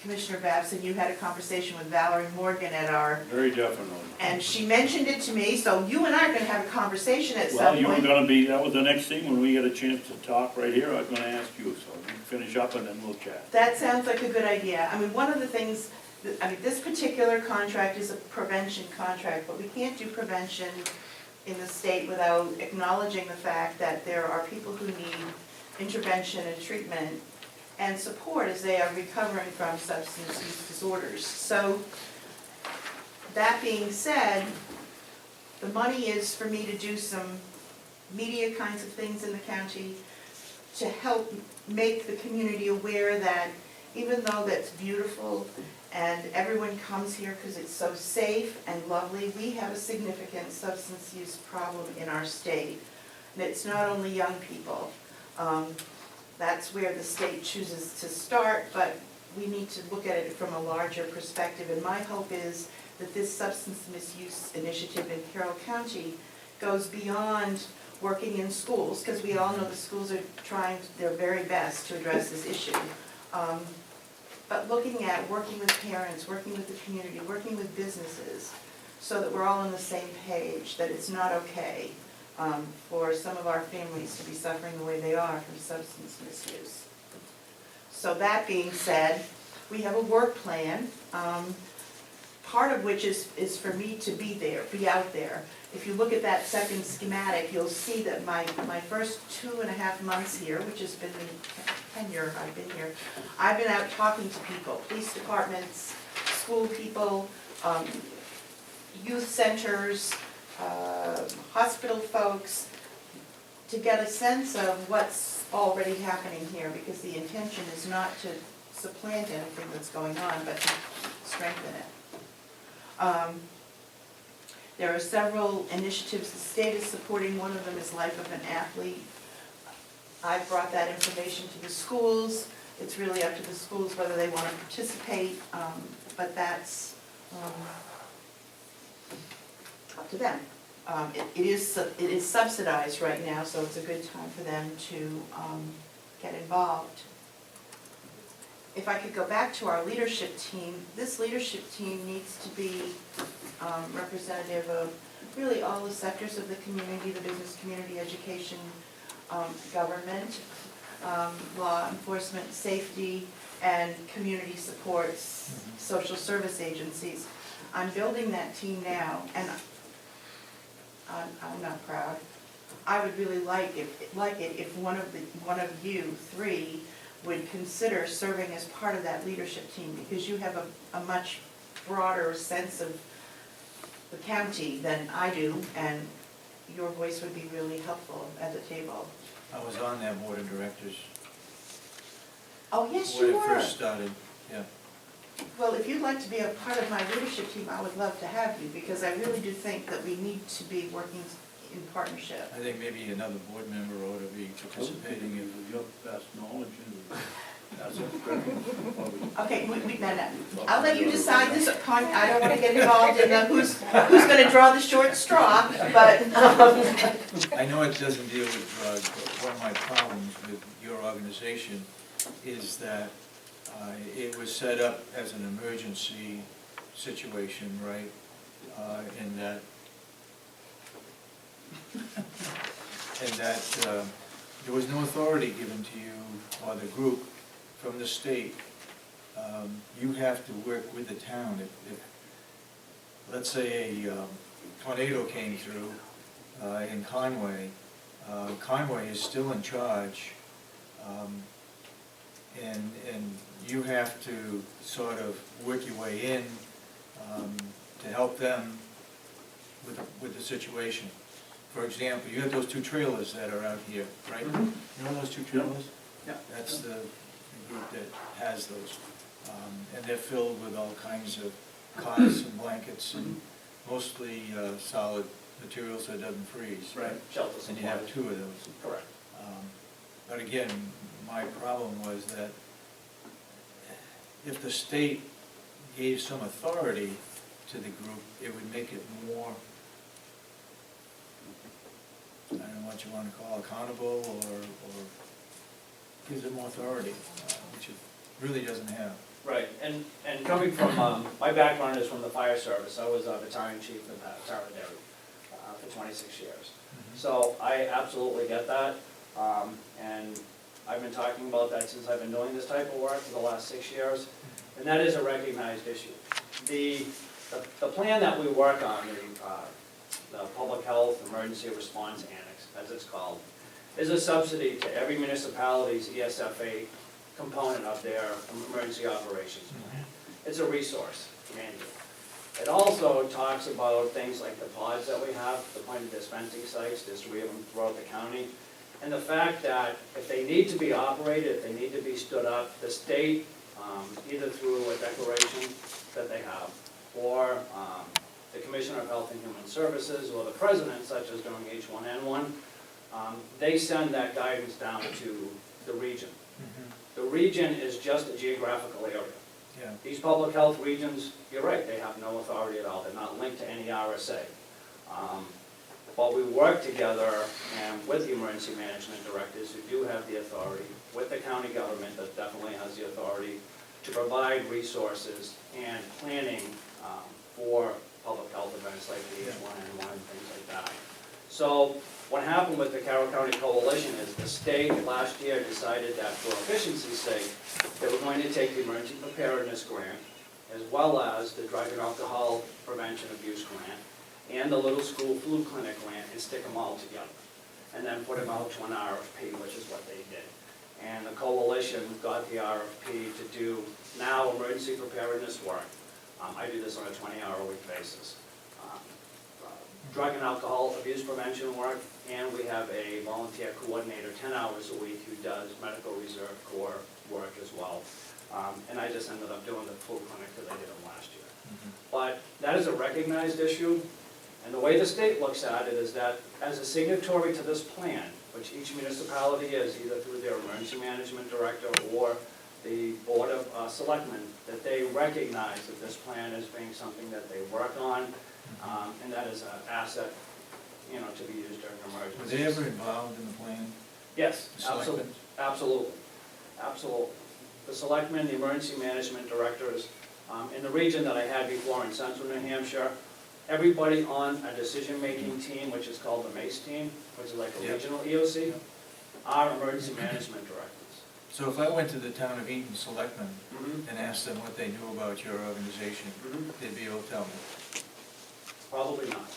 Commissioner Babson, you had a conversation with Valerie Morgan at our... Very definitely. And she mentioned it to me, so you and I are going to have a conversation at some point. Well, you were gonna be, that was the next thing, when we get a chance to talk right here, I was gonna ask you, so you finish up and then we'll chat. That sounds like a good idea. I mean, one of the things, this particular contract is a prevention contract, but we can't do prevention in the state without acknowledging the fact that there are people who need intervention and treatment and support as they are recovering from substance use disorders. So, that being said, the money is for me to do some media kinds of things in the county to help make the community aware that even though that's beautiful and everyone comes here because it's so safe and lovely, we have a significant substance use problem in our state. And it's not only young people. That's where the state chooses to start, but we need to look at it from a larger perspective. And my hope is that this substance misuse initiative in Carroll County goes beyond working in schools, because we all know the schools are trying their very best to address this issue. But looking at working with parents, working with the community, working with businesses, so that we're all on the same page, that it's not okay for some of our families to be suffering the way they are from substance misuse. So that being said, we have a work plan, part of which is for me to be out there. If you look at that second schematic, you'll see that my first 2.5 months here, which has been the tenure I've been here, I've been out talking to people, police departments, school people, youth centers, hospital folks, to get a sense of what's already happening here, because the intention is not to supplant anything that's going on, but to strengthen it. There are several initiatives the state is supporting. One of them is Life of an Athlete. I've brought that information to the schools. It's really up to the schools whether they want to participate, but that's up to them. It is subsidized right now, so it's a good time for them to get involved. If I could go back to our leadership team, this leadership team needs to be representative of really all the sectors of the community, the business community, education, government, law enforcement, safety, and community supports, social service agencies. I'm building that team now, and I'm not proud. I would really like it if one of you three would consider serving as part of that leadership team, because you have a much broader sense of the county than I do, and your voice would be really helpful at the table. I was on that board of directors Oh, yes, you when it were. first started, yeah. Well, if you'd like to be a part of my leadership team, I would love to have you, because I really do think that we need to be working in partnership. I think maybe another board member ought to be participating in. Your best knowledge as a Okay, no. I'll let you decide this. I don't want to get involved in who's going to draw the short straw, but I know it doesn't deal with drugs, but one of my problems with your organization is that it was set up as an emergency situation, right? In that there was no authority given to you or the group from the state. You have to work with the town. If let's say a tornado came through in Conway, Conway is still in charge, and you have to sort of work your way in to help them with the situation. For example, you have those two trailers that are out here, right? You know those two trailers? Yeah. That's the group that has those. And they're filled with all kinds of cots and blankets and mostly solid materials that doesn't freeze. Right, shelter And you have supplies. two of those. Correct. But again, my problem was that if the state gave some authority to the group, it would make it more, I don't know what you want to call it, accountable, or gives it more authority, which it really doesn't have. Right, and coming from, my background is from the fire service. I was a battalion chief in Taradary for 26 years. So I absolutely get that, and I've been talking about that since I've been doing this type of work for the last 6 years, and that is a recognized issue. The plan that we work on, the Public Health Emergency Response Annex, as it's called, is a subsidy to every municipality's ESFA component of their emergency operations plan. It's a resource manual. It also talks about things like the pods that we have, the point of dispensing sites, there's 3 of them throughout the county. And the fact that if they need to be operated, if they need to be stood up, the state, either through a declaration that they have, or the Commissioner of Health and Human Services, or the President, such as during H1N1, they send that guidance down to the region. The region is just a geographical area. Yeah. These public health regions, you're right, they have no authority at all, they're not linked to any RSA. But we work together and with the emergency management directors who do have the authority, with the county government that definitely has the authority to provide resources and planning for public health events like the H1N1 and things like that. So what happened with the Carroll County Coalition is the state last year decided that for efficiency's sake, they were going to take the emergency preparedness grant, as well as the drug and alcohol prevention abuse grant, and the little school flu clinic grant, and stick them all together. And then put them out to an RFP, which is what they did. And the coalition got the RFP to do now emergency preparedness work. I do this on a 20-hour-a-week basis. Drug and alcohol abuse prevention work, and we have a volunteer coordinator 10 hours a week who does medical reserve corps work as well. And I just ended up doing the flu clinic because I did them last year. But that is a recognized issue, and the way the state looks at it is that as a signatory to this plan, which each municipality is, either through their emergency management director or the Board of Selectmen, that they recognize that this plan is being something that they work on, and that is an asset, to be used during emergencies. Were they ever involved in the plan? Yes, The selectmen? absolutely. The selectmen, the emergency management directors, in the region that I had before in central New Hampshire, everybody on a decision-making team, which is called the MACE team, which is like a regional EOC, are emergency management directors. So if I went to the town of Eaton Selectmen and asked them what they knew about your organization, they'd be able to tell me? Probably not.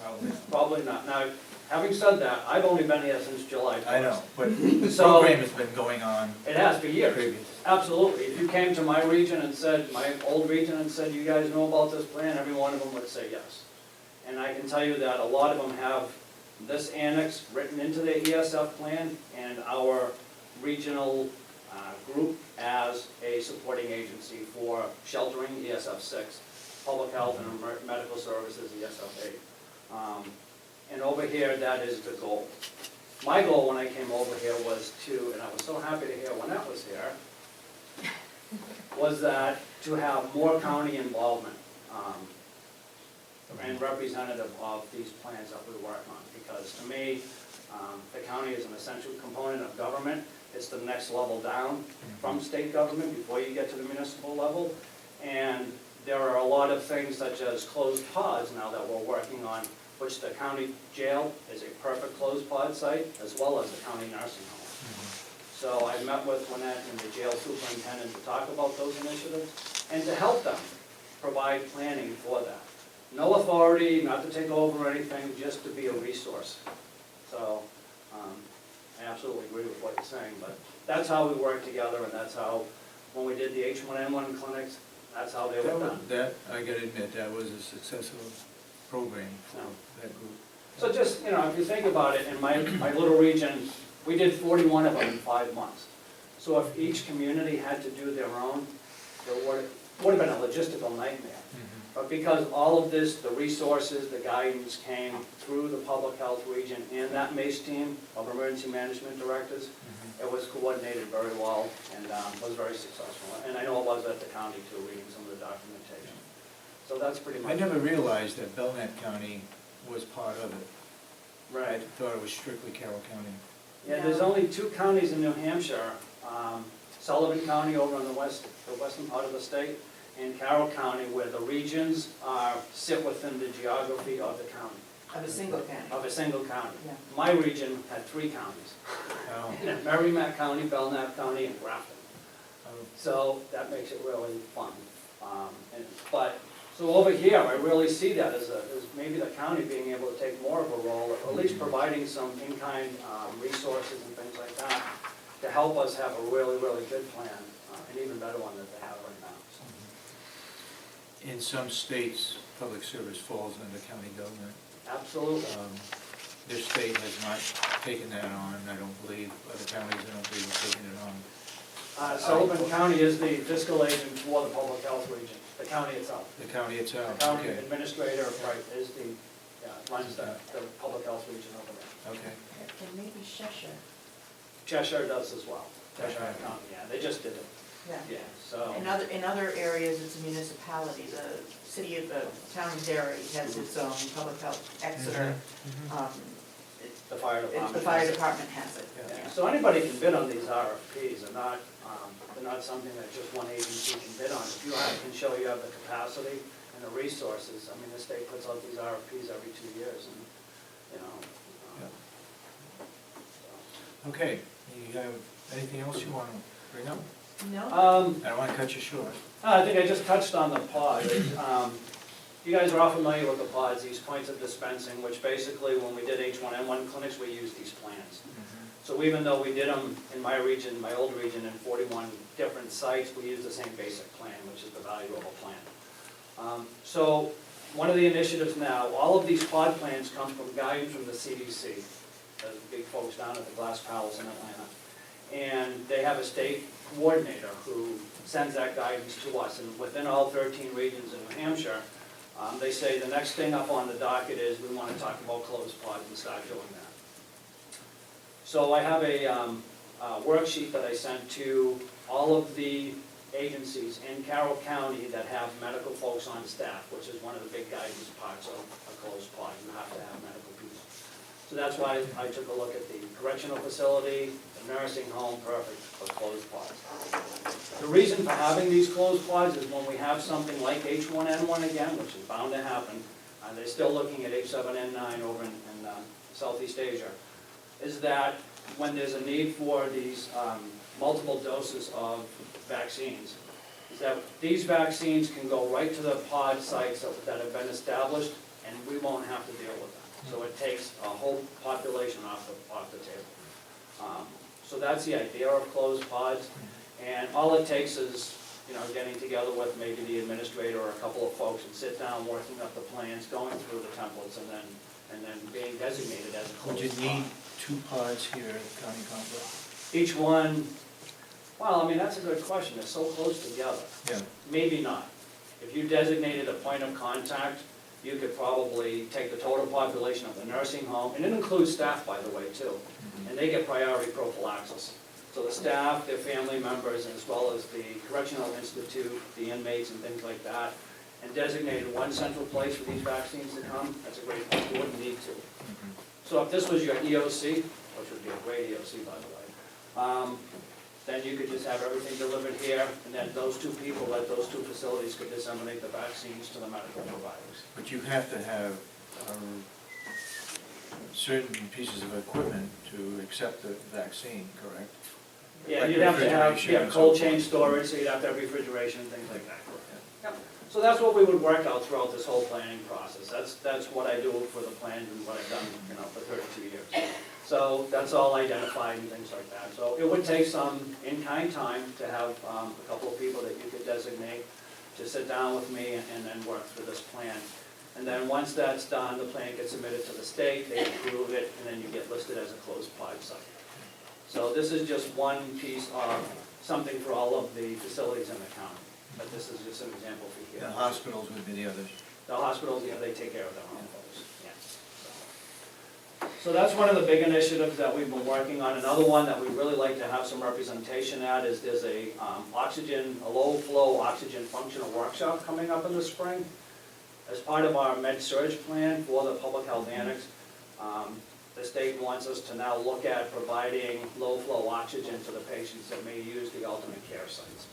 Probably not. Probably not. Now, having said that, I've only been here since July 1st. I know, but the So- program has been going on It has for years. previous. Absolutely. If you came to my region and said, my old region, and said, you guys know about this plan, every one of them would say yes. And I can tell you that a lot of them have this annex written into their ESF plan and our regional group as a supporting agency for sheltering, ESF 6, public health and medical services, ESF 8. And over here, that is the goal. My goal when I came over here was to, and I was so happy to hear when that was here, was that to have more county involvement and representative of these plans that we work on. Because to me, the county is an essential component of government. It's the next level down from state government before you get to the municipal level. And there are a lot of things such as closed pods now that we're working on, which the county jail is a perfect closed pod site, as well as the county nursing home. So I met with Lynette and the jail superintendent to talk about those initiatives and to help them provide planning for that. No authority, not to take over anything, just to be a resource. So I absolutely agree with what you're saying, but that's how we work together, and that's how, when we did the H1N1 clinics, that's how they were done. That, I gotta admit, that was a successful program for that group. So just, if you think about it, in my little region, we did 41 of them in 5 months. So if each community had to do their own, it would have been a logistical nightmare. But because all of this, the resources, the guidance came through the public health region and that MACE team of emergency management directors, it was coordinated very well and was very successful. And I know it was at the county too, reading some of the documentation. So that's pretty much. I never realized that Belknap County was part of it. I Right. thought it was strictly Carroll County. Yeah, there's only 2 counties in New Hampshire, Sullivan County over on the western part of the state, and Carroll County, where the regions sit within the geography of the county, Of a single county. of a single county. Yeah. My region had 3 counties, Oh, Merrimack County, Belknap County, and Grafton. oh, So that makes it really fun. So over here, I really see that as maybe the county being able to take more of a role, or at least providing some in-kind resources and things like that to help us have a really, really good plan, an even better one that they have right now. in some states, public service falls under county government. Absolutely. This state has not taken that on, I don't believe, other counties, I don't believe have taken it on. Sullivan County is the fiscal agent for the public health region, the county itself. The county The itself, county okay, administrator, right, is the, runs the public health region over there. okay. And maybe Cheshire. Cheshire does as well. Cheshire County, yeah, they just did it, yeah, so. In other areas, it's a municipality, the city of, the town of Derry has its own public health, Exeter. It's The fire department. the fire department has it. Yeah. So anybody can bid on these RFPs, they're not something that just one agency can bid on. If you can show you have the capacity and the resources, I mean, the state puts out these RFPs every 2 years, and, you know. Okay, you have anything else you want to bring up? No? I don't want to cut you short. I think I just touched on the pod. You guys are all familiar with the pods, these points of dispensing, which basically, when we did H1N1 clinics, we used these plans. So even though we did them in my region, my old region, in 41 different sites, we used the same basic plan, which is the value of a plan. So one of the initiatives now, all of these pod plans come from guidance from the CDC, the big folks down at the Glass Palace in Atlanta. And they have a state coordinator who sends that guidance to us. And within all 13 regions in New Hampshire, they say the next thing up on the docket is we want to talk about closed pods and start doing that. So I have a worksheet that I sent to all of the agencies in Carroll County that have medical folks on staff, which is one of the big guidance parts of a closed pod. You have to have medical people. So that's why I took a look at the correctional facility, the nursing home, perfect for closed pods. The reason for having these closed pods is when we have something like H1N1 again, which is bound to happen, and they're still looking at H7N9 over in Southeast Asia, is that when there's a need for these multiple doses of vaccines, is that these vaccines can go right to the pod sites that have been established, and we won't have to deal with them. So it takes a whole population off the table. So that's the idea of closed pods, and all it takes is, you know, getting together with maybe the administrator or a couple of folks and sit down, working up the plans, going through the templates, and then being designated as a closed Would pod. you need 2 pods here at the county complex? Each one, well, I mean, that's a good question, they're so close together. Yeah. Maybe not. If you designated a point of contact, you could probably take the total population of the nursing home, and it includes staff, by the way, too, and they get priority prophylaxis. So the staff, their family members, as well as the Correctional Institute, the inmates and things like that, and designated one central place for these vaccines to come, that's a great point, you wouldn't need to. So if this was your EOC, which would be a great EOC, by the way, then you could just have everything delivered here, and then those 2 people at those 2 facilities could disseminate the vaccines to the medical providers. But you have to have certain pieces of equipment to accept the vaccine, correct? Yeah, Like you'd have to have, refrigeration and so cold forth. chain storage, so you'd have to have refrigeration and things like that. Yep. So that's what we would work out throughout this whole planning process. That's what I do for the plans and what I've done, you know, for 32 years. So that's all identified and things like that. So it would take some in-kind time to have a couple of people that you could designate to sit down with me and then work through this plan. And then once that's done, the plan gets submitted to the state, they approve it, and then you get listed as a closed pod site. So this is just one piece of something for all of the facilities in the county. But this is just an example for here. The hospitals would be the others. The hospitals, yeah, they take care of their own folks, yeah. So that's one of the big initiatives that we've been working on. Another one that we'd really like to have some representation at is there's a low-flow oxygen functional workshop coming up in the spring. As part of our med-surg plan for the public health annex, the state wants us to now look at providing low-flow oxygen to the patients that may use the alternate care sites.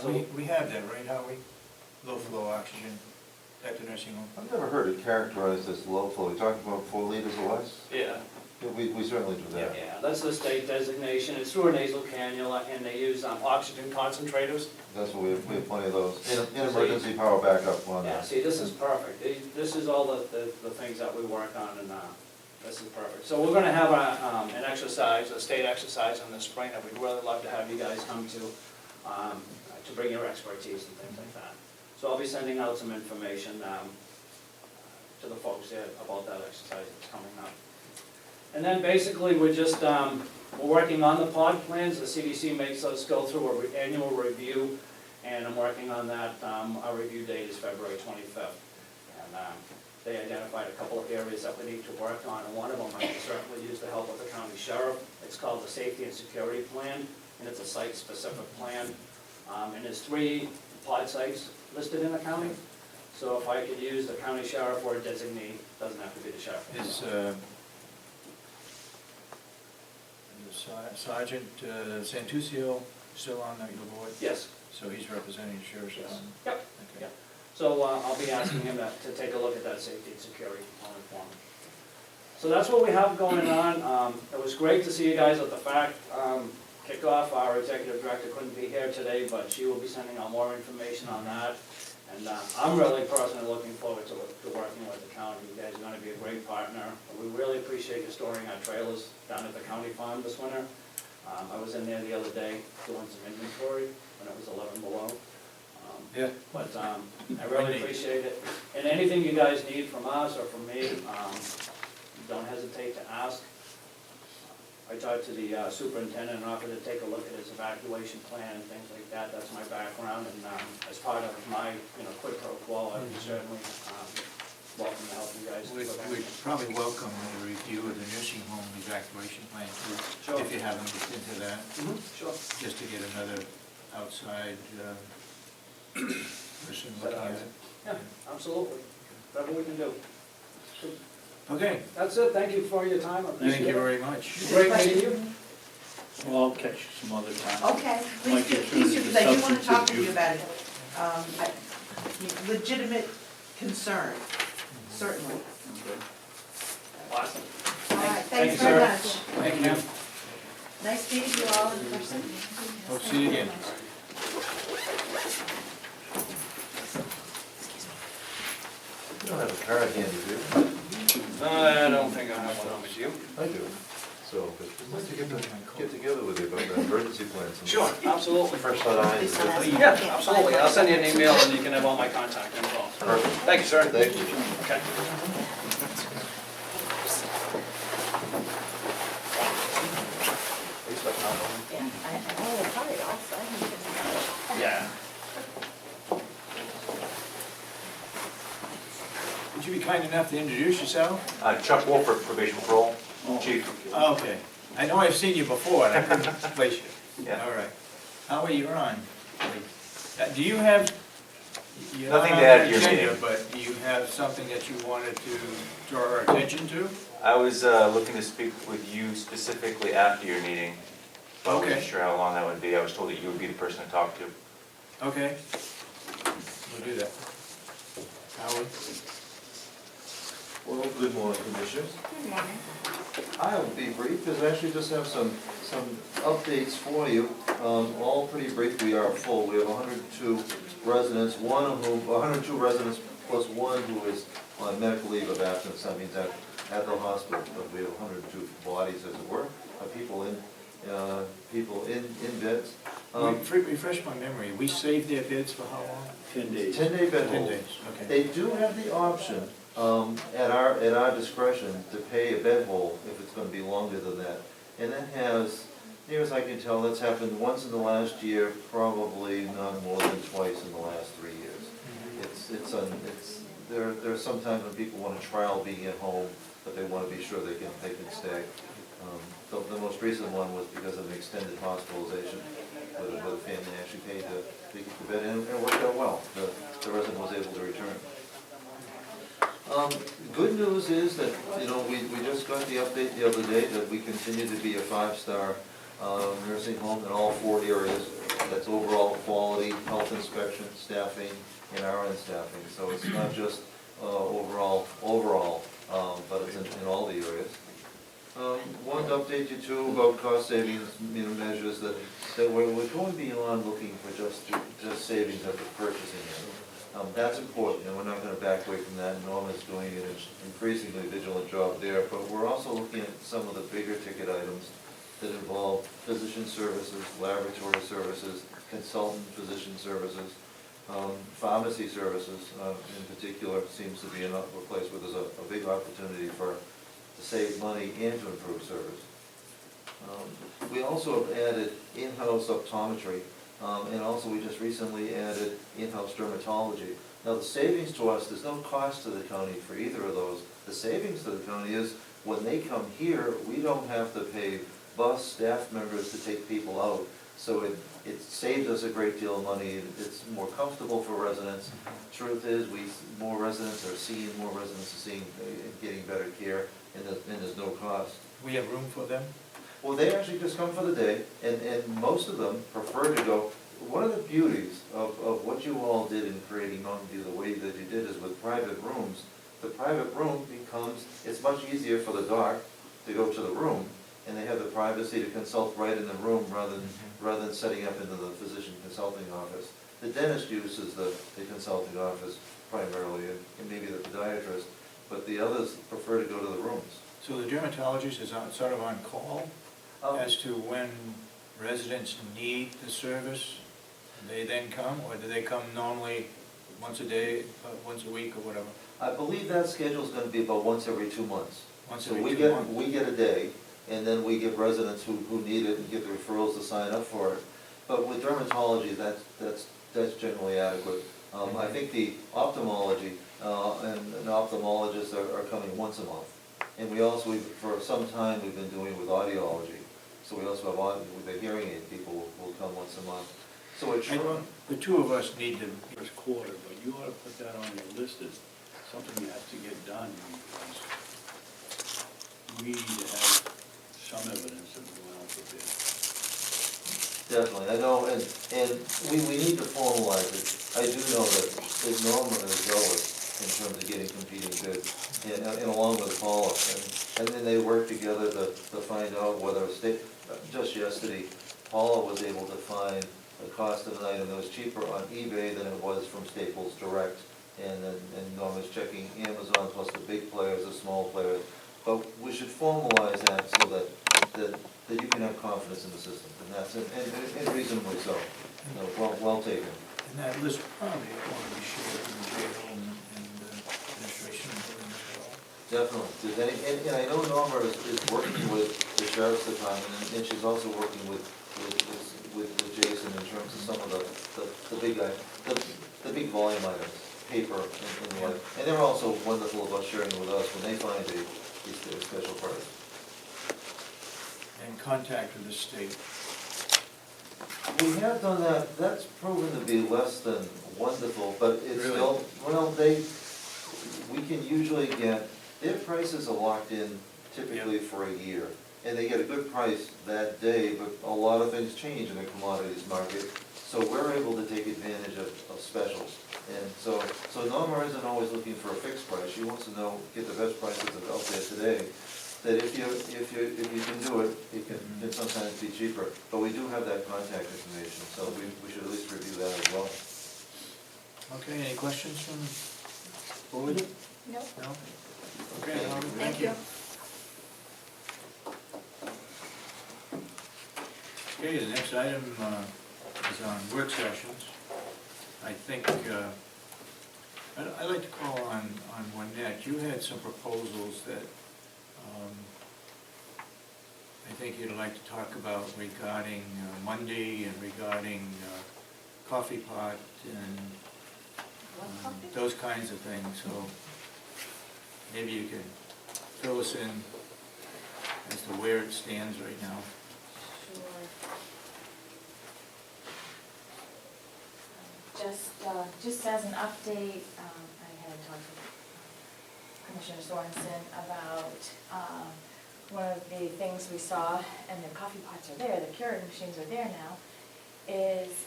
And we have that, right, Howie? Low-flow oxygen at the nursing home. I've never heard it characterized as low flow. You're talking about 4 liters or less? Yeah. Yeah, we certainly do that. Yeah, that's the state designation. It's through a nasal cannula, and they use oxygen concentrators. That's what we have plenty of those. In emergency power backup on Yeah, that. see, this is perfect. This is all the things that we work on, and this is perfect. So we're gonna have an exercise, a state exercise in the spring that we'd really love to have you guys come to bring your expertise and things like that. So I'll be sending out some information to the folks here about that exercise that's coming up. And then basically, we're just, we're working on the pod plans. The CDC makes us go through an annual review, and I'm working on that. Our review date is February 25th. And they identified a couple of areas that we need to work on, and one of them I can certainly use the help of the county sheriff. It's called the Safety and Security Plan, and it's a site-specific plan. And there's 3 pod sites listed in the county. So if I could use the county sheriff or a designee, doesn't have to be the sheriff. Is Sergeant Santuccio still on your board? Yes. So he's representing the sheriff's Yes. department? Yep. Okay. Yep. So I'll be asking him to take a look at that safety and security component for me. So that's what we have going on. It was great to see you guys at the FACT kickoff. Our executive director couldn't be here today, but she will be sending out more information on that. And I'm really personally looking forward to working with the county. You guys are going to be a great partner. We really appreciate you storing our trailers down at the county farm this winter. I was in there the other day doing some inventory when it was 11 below. Yeah. But I really appreciate it. And anything you guys need from us or from me, don't hesitate to ask. I talked to the superintendent and offered to take a look at his evacuation plan and things like that. That's my background, and as part of my, quid pro quo, I would certainly welcome to help you guys. We'd probably welcome a review of the nursing home evacuation plan, Sure. if you haven't looked into that, Sure. just to get another outside person looking at it. Yeah, absolutely. Whatever we can do. Okay, That's it. Thank you for your time. I thank appreciate you it. very much. Great meeting you. Well, I'll catch you some other time. Okay, Like please do, it please do, through because I the do want to talk to substance you about it. Legitimate concern, certainly. Awesome. All right, Thank thanks you, very sir. much. Thank you. Nice meeting you all in person. Hope to see you again. You don't have a card handy, do you? I don't think I have one with you. I do. So, but we'd like to get together with you about that emergency plan. Sure, absolutely. Fresh set of eyes. Yeah, absolutely. I'll send you an email and you can have all my contact info. Perfect. Thank you, sir. Thank you. Okay. Yeah, I only tried also. Yeah. Would you be kind enough to introduce yourself? Chuck Wolford, probation parole, chief. Okay. I know I've seen you before, and I couldn't place you. Yeah. All right. How are you on? Do you have, you're not Nothing on to add the to your agenda, meeting. but do you have something that you wanted to draw our attention to? I was looking to speak with you specifically after your meeting, but I wasn't Okay. sure how long that would be. I was told that you would be the person to talk to. Okay. We'll do that. Howard? Well, good morning, Commissioners. Good morning. I'll be brief, because I actually just have some updates for you, all pretty brief. We are full. We have 102 residents, 102 residents plus one who is on medical leave of absence. That means at the hospital, but we have 102 bodies, as it were, of people in beds. Refresh my memory. We saved their bids for how long? 10 days. 10-day bed 10 hold. days, okay. They do have the option, at our discretion, to pay a bed hold if it's gonna be longer than that. And that has, near as I can tell, that's happened once in the last year, probably not more than twice in the last 3 years. There's sometimes when people wanna trial being at home, but they wanna be sure they can stay. The most recent one was because of an extended hospitalization, where the family actually paid to keep the bed, and it worked out well. The resident was able to return. Good news is that, we just got the update the other day that we continue to be a 5-star nursing home in all 4 areas. That's overall quality, health inspection, staffing, and RN staffing. So it's not just overall, but it's in all the areas. Wanted to update you too about cost savings, measures that we're going beyond looking for just savings at the purchasing end. That's important, and we're not gonna back away from that. Norma's doing an increasingly vigilant job there, but we're also looking at some of the bigger ticket items that involve physician services, laboratory services, consultant physician services, Pharmacy services, in particular, seems to be a place where there's a big opportunity to save money and to improve service. We also have added in-house optometry, and also we just recently added in-house dermatology. Now, the savings to us, there's no cost to the county for either of those. The savings to the county is when they come here, we don't have to pay bus staff members to take people out. So it saves us a great deal of money. It's more comfortable for residents. Truth is, more residents are seeing and getting better care, and there's no cost. We have room for them? Well, they actually just come for the day, and most of them prefer to go. One of the beauties of what you all did in creating Mountain View the way that you did is with private rooms. The private room it's much easier for the doc to go to the room, and they have the privacy to consult right in the room rather than setting up into the physician consulting office. The dentist uses the consulting office primarily, and maybe the podiatrist, but the others prefer to go to the rooms. So the dermatologist is sort of on call as to when residents need the service? They then come, or do they come normally once a day, once a week, or whatever? I believe that schedule's gonna be about once every 2 months. Once So every 2 months? we get a day, and then we give residents who need it and give the referrals to sign up for it. But with dermatology, that's generally adequate. I think the ophthalmology, and ophthalmologists are coming once a month. And for some time, we've been doing with audiology. So we also have, with the hearing aid people will come once a month. So it's The two of us need to, First quarter, but you ought to put that on your list as something that has to get done, because we need to have some evidence that we're going out for bid. definitely, I know, and we need to formalize it. I do know that Norma is zealous in terms of getting competing bids, and along with Paula, and then they work together to find out whether just yesterday, Paula was able to find the cost of an item that was cheaper on eBay than it was from Staples Direct, and Norma's checking Amazon plus the big players, the small players. But we should formalize that so that you can have confidence in the system, and reasonably so. Well taken. and that list probably ought to be shared in the jail and administration building as well. Definitely. And I know Norma is working with the sheriff's department, and she's also working with Jason in terms of some of the big volume items, paper and the like. And they're also wonderful about sharing with us when they find a special price. And contact with the state. We have done that. That's proven to be less than wonderful, but it's Really? still, we can usually get, their prices are locked in typically for a year. And they get a good price that day, but a lot of things change in the commodities market. So we're able to take advantage of specials. And so Norma isn't always looking for a fixed price. She wants to get the best prices that are out there today. That if you can do it, it can sometimes be cheaper. But we do have that contact information, so we should at least review that as well. Okay, any questions from the board? No. No? Okay, thank you. Okay, the next item is on work sessions. I think, I'd like to call on Juanette. You had some proposals that I think you'd like to talk about regarding Monday and regarding coffee pot and those kinds of things. So maybe you can fill us in as to where it stands right now. Sure. Just as an update, I had talked with Commissioner Sorensen about one of the things we saw, and the coffee pots are there, the Keurig machines are there now, is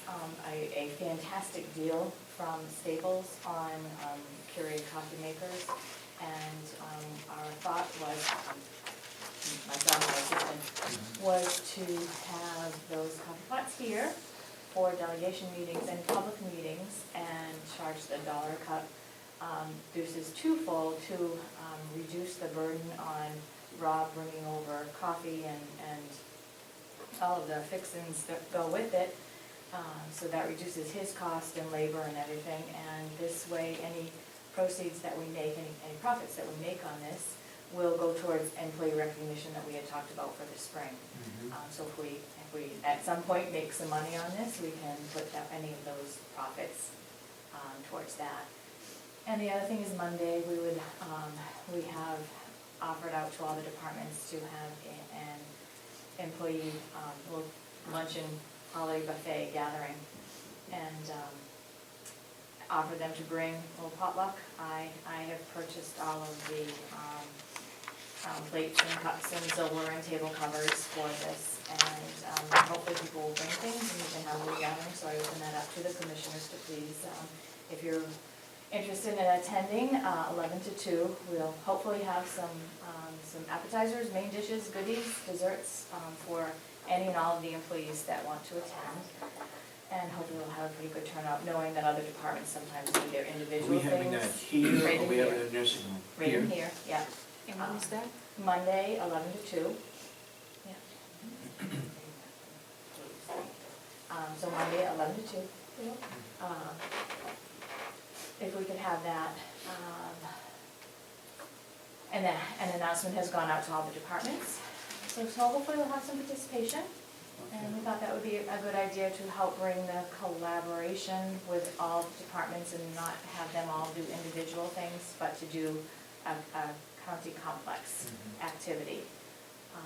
a fantastic deal from Staples on Keurig coffee makers. And our thought was, myself and my assistant, was to have those coffee pots here for delegation meetings and public meetings and charge the $1 a cup. This is twofold: to reduce the burden on Rob bringing over coffee and all of the fixings that go with it, So that reduces his cost and labor and everything, and this way, any proceeds that we make, any profits that we make on this will go towards employee recognition that we had talked about for the spring. So if we at some point make some money on this, we can put any of those profits towards that. And the other thing is Monday, we have offered out to all the departments to have an employee luncheon holiday buffet gathering, and offer them to bring a little potluck. I have purchased all of the plates and cups and silverware and table covers for this, and hopefully people will bring things and we can have a little gathering, so I open that up to the commissioners to please, if you're interested in attending, 11 to 2, we'll hopefully have some appetizers, main dishes, goodies, desserts, for any and all of the employees that want to attend. And hopefully we'll have a pretty good turnout, knowing that other departments sometimes do their Are individual we things. having that here, Right or in we have here. it at nursing home? Right in here, yeah. And when is that? Monday, 11 to 2. Yeah. So Monday, 11 to 2. If we could have that. And then an announcement has gone out to all the departments. So hopefully we'll have some participation. And we thought that would be a good idea to help bring the collaboration with all departments and not have them all do individual things, but to do a county complex activity. I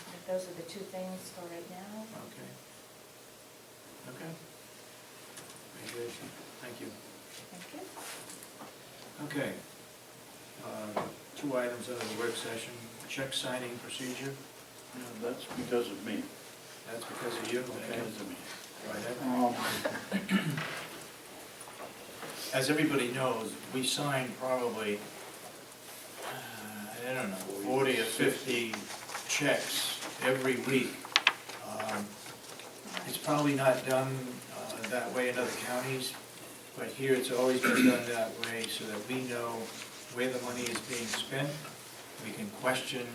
think those are the two things for right now. Okay. Okay. Very good. Thank you. Thank you. Okay. 2 items under the work session. Check signing procedure. Yeah, that's because of me. That's because of you, okay? Because of me. Go ahead. As everybody knows, we sign probably, I don't know, 40 or 50 checks every week. It's probably not done that way in other counties, but here it's always been done that way so that we know where the money is being spent. We can question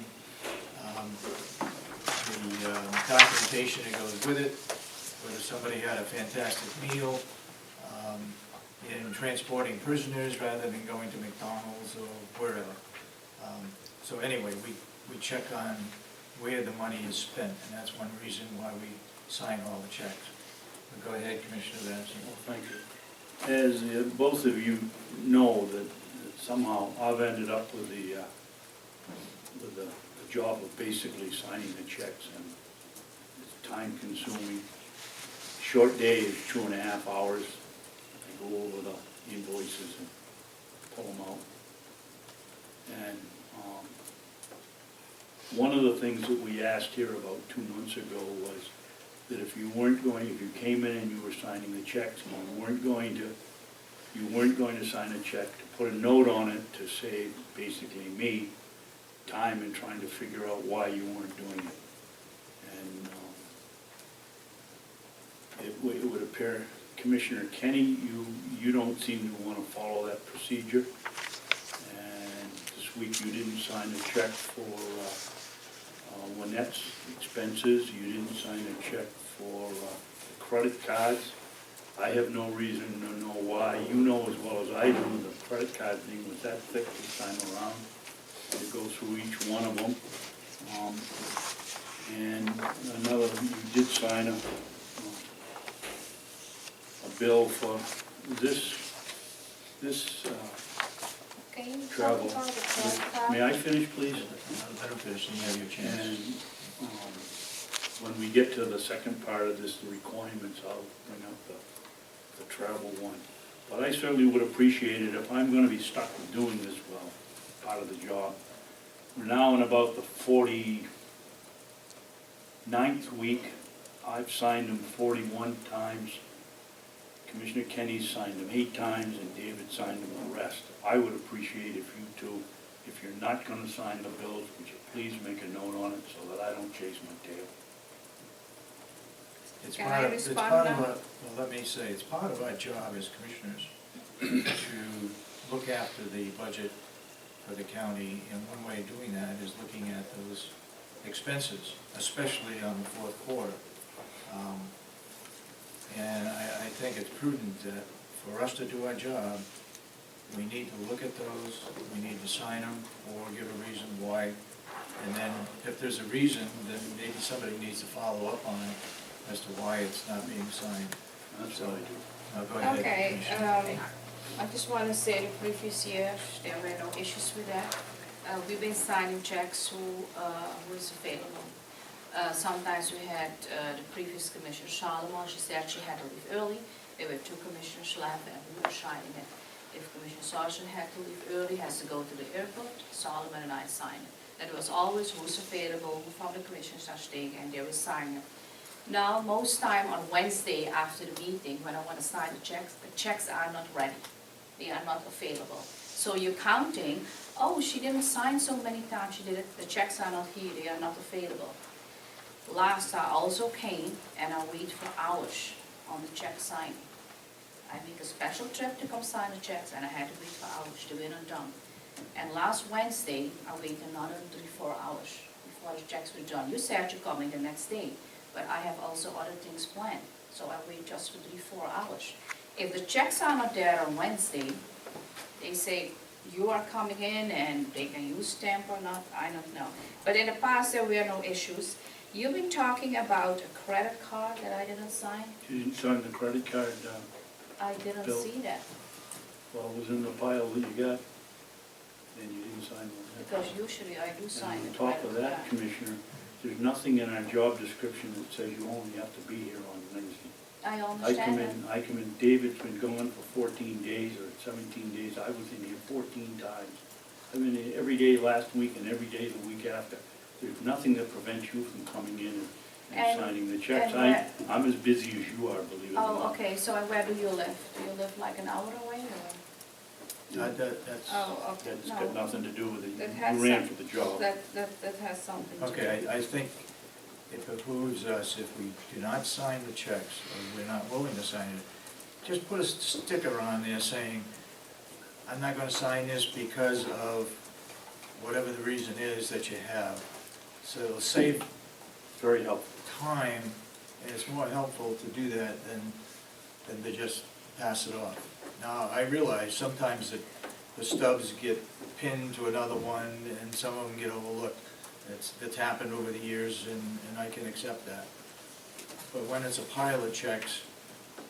the documentation that goes with it, whether somebody had a fantastic meal, in transporting prisoners rather than going to McDonald's or wherever. So anyway, we check on where the money is spent, and that's one reason why we sign all the checks. But go ahead, Commissioner Babson. Well, thank you. As both of you know, that somehow I've ended up with the job of basically signing the checks, and it's time consuming. Short day is 2.5 hours. I go over the invoices and pull them out. And one of the things that we asked here about 2 months ago was that if you came in and you were signing the checks and you weren't going to sign a check, to put a note on it to save basically me time in trying to figure out why you weren't doing it. And it would appear, Commissioner Kenney, you don't seem to want to follow that procedure. And this week you didn't sign a check for Lynette's expenses. You didn't sign a check for the credit cards. I have no reason to know why. You know as well as I do, the credit card thing was that thick this time around. To go through each one of them. And another, you did sign a bill for this Can you travel. talk about the credit card? May I finish, please? Let him finish, and you have your And chance. when we get to the second part of this, the requirements, I'll bring up the travel one. But I certainly would appreciate it if I'm gonna be stuck with doing this well, part of the job. We're now in about the 49th week. I've signed them 41 times. Commissioner Kenney signed them 8 times, and David signed them the rest. I would appreciate if you two, if you're not gonna sign the bills, would you please make a note on it so that I don't chase my tail? It's Can part I of, it's respond part of now? our, well, let me say, it's part of our job as commissioners to look after the budget for the county, and one way of doing that is looking at those expenses, especially on the fourth quarter. And I think it's prudent that for us to do our job, we need to look at those, we need to sign them, or give a reason why. And then if there's a reason, then maybe somebody needs to follow up on it as to why it's not being signed. That's So, what I do. go ahead. Okay, Commissioner. I just want to say the previous year, there were no issues with that. We've been signing checks who is available. Sometimes we had the previous Commissioner Solomon, she said she had to leave early. There were 2 commissioners left and we were signing it. If Commissioner Sargent had to leave early, has to go to the airport, Solomon and I signed it. And it was always who's available, who from the commissioners are staying, and they were signing it. Now, most time on Wednesday after the meeting, when I want to sign the checks are not ready. They are not available. So you're counting, oh, she didn't sign so many times, she did it, the checks are not here, they are not available. Last I also came and I wait for hours on the check signing. I make a special trip to come sign the checks and I had to wait for hours, they were not done. And last Wednesday, I waited another 3-4 hours before the checks were done. You said you're coming the next day, but I have also other things planned, so I wait just for 3-4 hours. If the checks are not there on Wednesday, they say, you are coming in and they can use stamp or not, I don't know. But in the past, there were no issues. You've been talking about a credit card that I didn't sign. You didn't sign the credit card, I didn't Bill. see that, well, it was in the pile that you got, and you didn't sign one. because usually I do sign And the on top credit of card. that, Commissioner, there's nothing in our job description that says you only have to be here on Wednesday. I I come understand that. in, David's been going for 14 days or 17 days, I was in here 14 times. I've been in every day last week and every day the week after. There's nothing that prevents you from coming in and And- signing the checks. and I'm as busy as you are, believe it or Oh, not. okay, so where do you live? Do you live like an hour away or? That's, Oh, okay, That's got no. nothing to do with it, That you has ran some- for the job. That has something to do. okay, I think it behooves us, if we do not sign the checks, or we're not willing to sign it, just put a sticker on there saying, I'm not gonna sign this because of whatever the reason is that you have. So it'll save Very helpful. time, and it's more helpful to do that than to just pass it off. Now, I realize sometimes that the stubs get pinned to another one, and some of them get overlooked. That's happened over the years, and I can accept that. But when it's a pile of checks,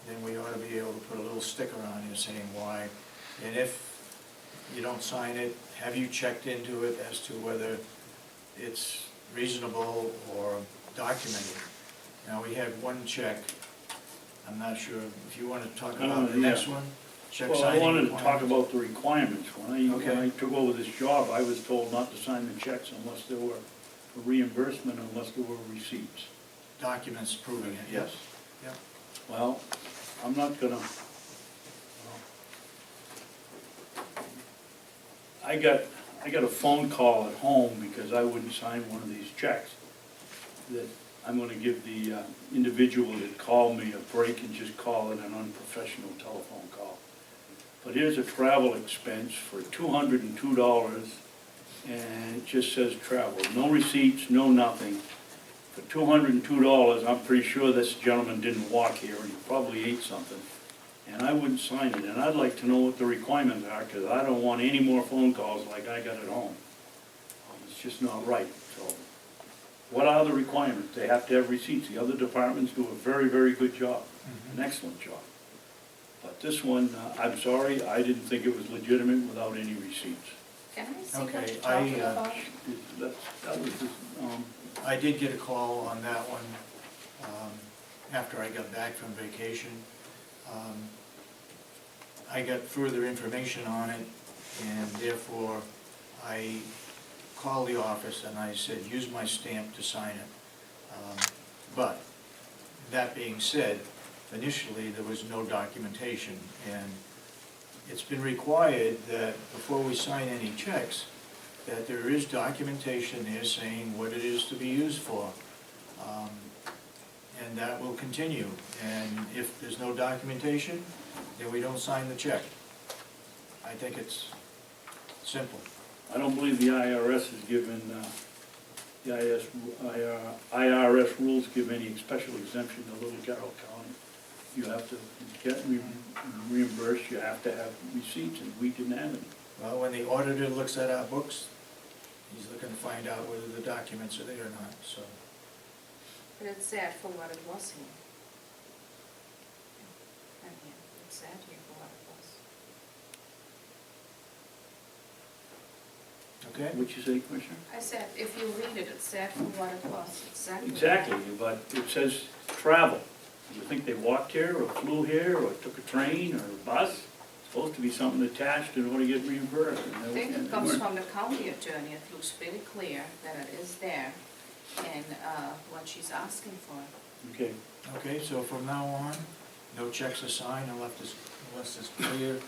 then we ought to be able to put a little sticker on here saying why. And if you don't sign it, have you checked into it as to whether it's reasonable or documented? Now, we had one check, I'm not sure if you want to talk about the next one? Check Well, I signing wanted to talk requirements? about the requirements. When Okay. I took over this job, I was told not to sign the checks unless there were a reimbursement, unless there were receipts. Documents proving it, yes. Yep. Well, I'm not gonna, I got a phone call at home because I wouldn't sign one of these checks. That I'm gonna give the individual that called me a break and just call it an unprofessional telephone call. But here's a travel expense for $202, and it just says travel, no receipts, no nothing. For $202, I'm pretty sure this gentleman didn't walk here, and he probably ate something. And I wouldn't sign it, and I'd like to know what the requirements are, because I don't want any more phone calls like I got at home. It's just not right, so. What are the requirements? They have to have receipts. The other departments do a very, very good job, an excellent job. But this one, I'm sorry, I didn't think it was legitimate without any receipts. Can I see what Okay, you're talking I, about? That was, I did get a call on that one after I got back from vacation. I got further information on it, and therefore I called the office and I said, use my stamp to sign it. But that being said, initially there was no documentation, and it's been required that before we sign any checks, that there is documentation there saying what it is to be used for. And that will continue. And if there's no documentation, then we don't sign the check. I think it's simple. I don't believe the IRS has given the IRS rules give any special exemption to Little Carroll County. You have to get reimbursed, you have to have receipts, and we didn't have any. Well, when the auditor looks at our books, he's looking to find out whether the documents are there or not, so. But it's sad for what it was here. And here, it's sad here for what it was. Okay? What'd you say, Commissioner? I said, if you read it, it's sad for what it was, exactly. Exactly, but it says travel. You think they walked here, or flew here, or took a train, or a bus? It's supposed to be something attached in order to get reimbursed. I think it comes from the county attorney, it looks very clear that it is there, and what she's asking for. Okay, Okay, so from now on, no checks are signed unless there's clear